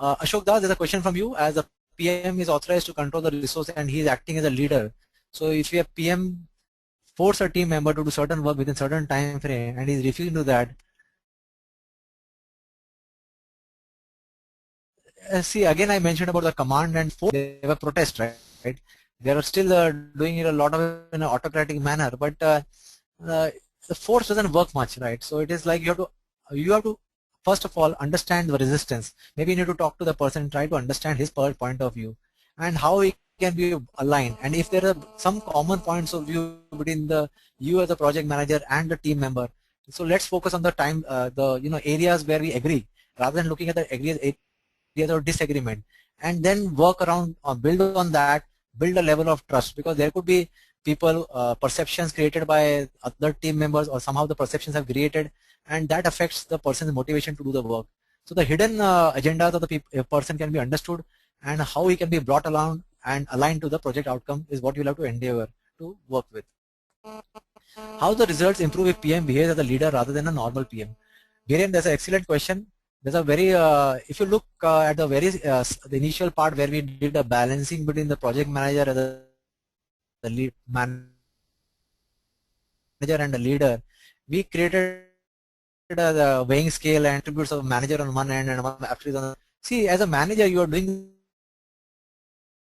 Ashok Das, there's a question from you. As a PM is authorized to control the resource and he is acting as a leader. So if you have PM force a team member to do certain work within certain time frame and he is refusing to that, see again I mentioned about the command and force. They have a protest, right? They are still doing it a lot of in an autocratic manner, but uh, the force doesn't work much, right? So it is like you have to first of all understand the resistance. Maybe you need to talk to the person, try to understand his point of view and how he can be aligned. And if there are some common points of view between you as a project manager and the team member, so let's focus on the areas where we agree rather than looking at the areas of disagreement, and then work around or build on that, build a level of trust, because there could be people perceptions created by other team members, or somehow the perceptions have created, and that affects the person's motivation to do the work. So the hidden agendas of the person can be understood, and how he can be brought along and aligned to the project outcome is what you'll have to endeavor to work with. How the results improve if PM behaves as a leader rather than a normal PM? Viren, that's an excellent question. There's a very, if you look at the initial part where we did a balancing between the project manager and the lead manager and the leader, we created the weighing scale and attributes of manager on one end and one attributes on the other. See, as a manager, you are doing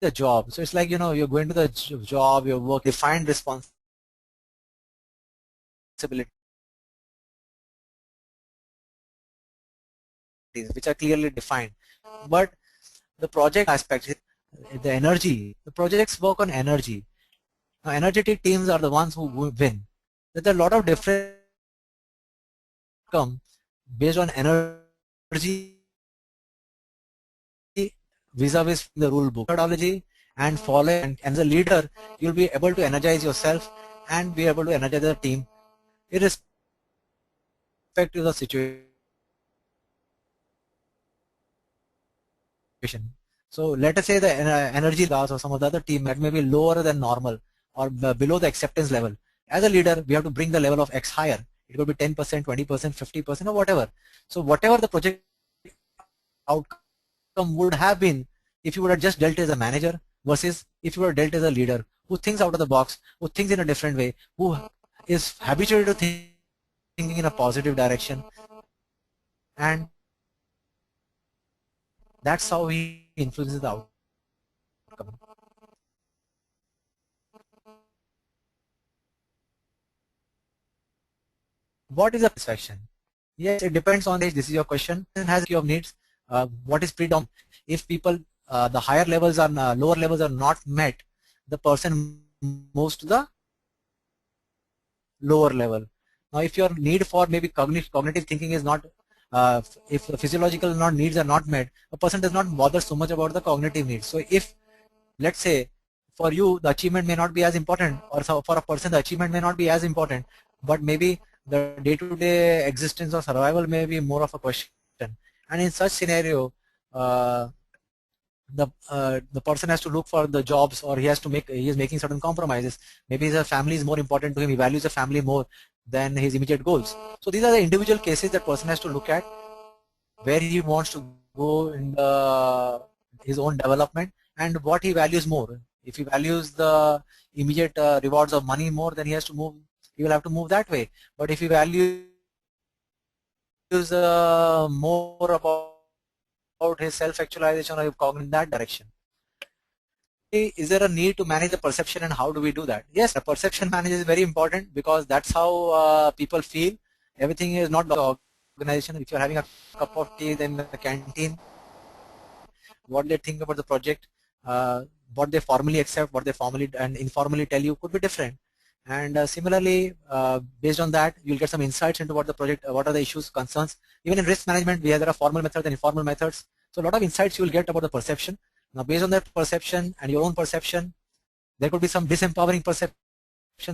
the job. So it's like, you're going to the job, your work, defined responsibility which are clearly defined. But the project aspect, the energy, the projects work on energy. Now, energetic teams are the ones who win. There's a lot of different outcome based on energy vis-a-vis the rule book methodology and follow. And as a leader, you'll be able to energize yourself and be able to energize the team irrespective of the situation. So let us say the energy loss or some of the other team that may be lower than normal or below the acceptance level. As a leader, we have to bring the level of X higher. It could be 10%, 20%, 50% or whatever. So whatever the project outcome would have been if you would have just dealt as a manager versus if you were dealt as a leader who thinks out of the box, who thinks in a different way, who is habituated to thinking in a positive direction, and That's how he influences the outcome. What is a satisfaction? Yes, it depends on age. This is your question. It has a few of needs. What is predominant? If people, the higher levels are lower levels are not met, the person moves to the lower level. Now, if your need for maybe cognitive thinking is not, if the physiological needs are not met, a person does not bother so much about the cognitive needs. So, if let's say for you the achievement may not be as important, or so for a person the achievement may not be as important, but maybe the day-to-day existence or survival may be more of a question. And in such scenario, uh, the person has to look for the jobs, or he is making certain compromises. Maybe his family is more important to him. He values the family more than his immediate goals. So these are the individual cases that person has to look at, where he wants to go in his own development and what he values more. If he values the immediate rewards of money more, then he has to move. He will have to move that way. But if he values more about his self-actualization or his cognition in that direction. Is there a need to manage the perception, and how do we do that? Yes, the perception management is very important, because that's how people feel. Everything is not the organization. If you're having a cup of tea in the canteen, what they think about the project, what they formally accept, what they formally and informally tell you could be different. And similarly, based on that, you'll get some insights into what the project, what are the issues, concerns. Even in risk management, there are formal methods and informal methods. So a lot of insights you will get about the perception. Now, based on that perception and your own perception, there could be some disempowering perception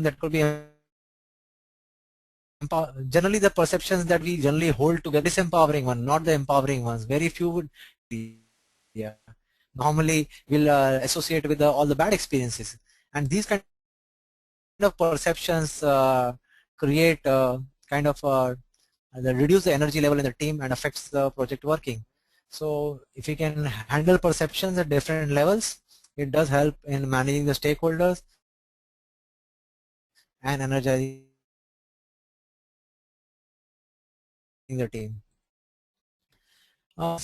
that could be generally the perceptions that we generally hold together, disempowering one, not the empowering ones. Very few would, yeah, normally will associate with all the bad experiences, and these kind of perceptions create kind of they reduce the energy level in the team and affects the project working. So if you can handle perceptions at different levels, it does help in managing the stakeholders and energizing the team.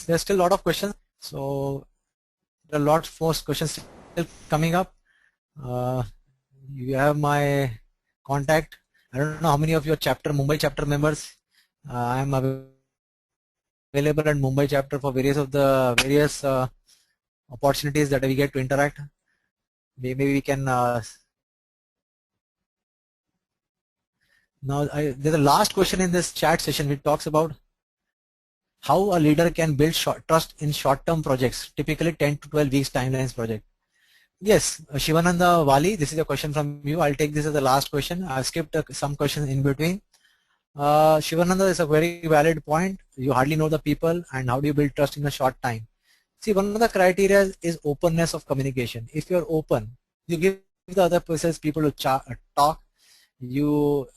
There's still a lot of questions, so there are lots more questions still coming up. You have my contact. I don't know how many of your Mumbai chapter members. I am available at Mumbai chapter for various opportunities that we get to interact. Maybe we can. Now, there's a last question in this chat session which talks about how a leader can build trust in short-term projects, typically 10 to 12 weeks timelines project. Yes, Shivananda Wali, this is a question from you. I'll take this as the last question. I've skipped some questions in between. Shivananda, is a very valid point. You hardly know the people, and how do you build trust in a short time? See, one of the criteria is openness of communication. If you're open, you give the other persons people to talk. You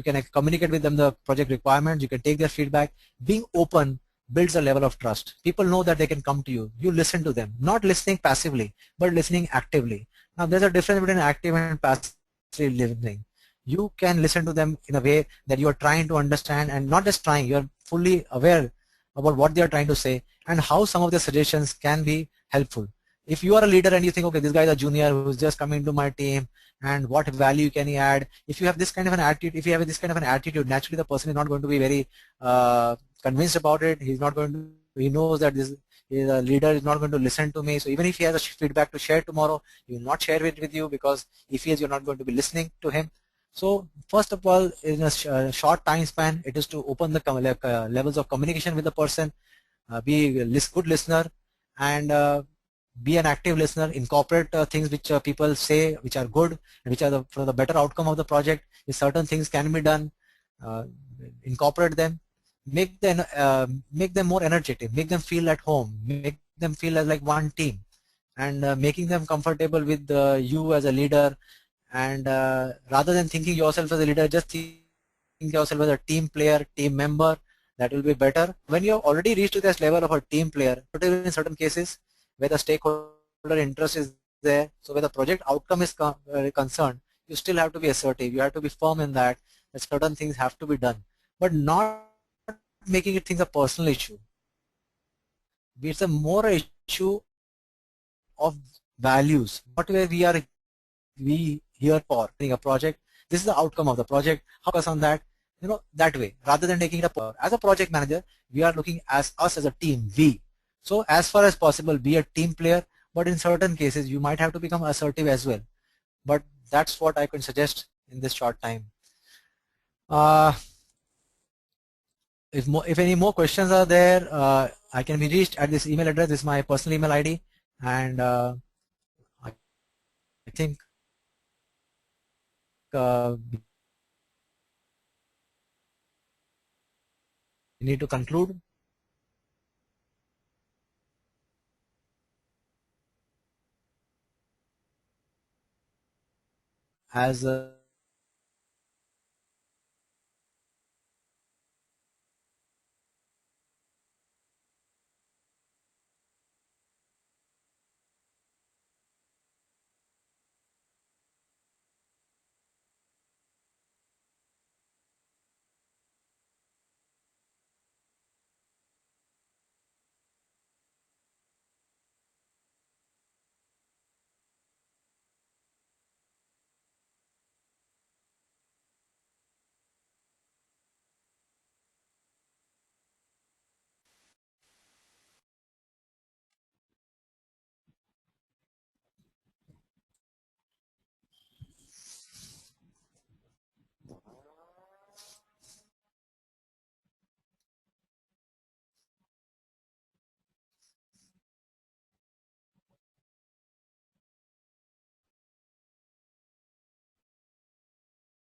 can communicate with them the project requirements. You can take their feedback. Being open builds a level of trust. People know that they can come to you. You listen to them, not listening passively, but listening actively. Now, there's a difference between active and passive listening. You can listen to them in a way that you are trying to understand, and not just trying, you are fully aware about what they are trying to say and how some of the suggestions can be helpful. If you are a leader and you think, okay, this guy is a junior who's just coming to my team, and what value can he add? If you have this kind of an attitude, naturally the person is not going to be very convinced about it. He's not going to. He knows that this leader is not going to listen to me. So even if he has a feedback to share tomorrow, he will not share it with you, because if he is, you're not going to be listening to him. So first of all, in a short time span, it is to open the levels of communication with the person, be a good listener, and be an active listener. Incorporate things which people say which are good and which are for the better outcome of the project. If certain things can be done, uh, incorporate them. Make them more energetic. Make them feel at home. Make them feel as like one team, and making them comfortable with you as a leader. And rather than thinking yourself as a leader, just think yourself as a team player, team member. That will be better. When you have already reached to this level of a team player, particularly in certain cases where the stakeholder interest is there, so where the project outcome is concerned, you still have to be assertive. You have to be firm in that certain things have to be done, but not making it things a personal issue. it's a more issue of values. What where we here for a project. This is the outcome of the project. How focus on that, that way rather than taking it up. As a project manager, we are looking as us as a team. So as far as possible, be a team player. But in certain cases, you might have to become assertive as well. But that's what I can suggest in this short time. If any more questions are there, I can be reached at this email address. This is my personal email ID, and I think we need to conclude. As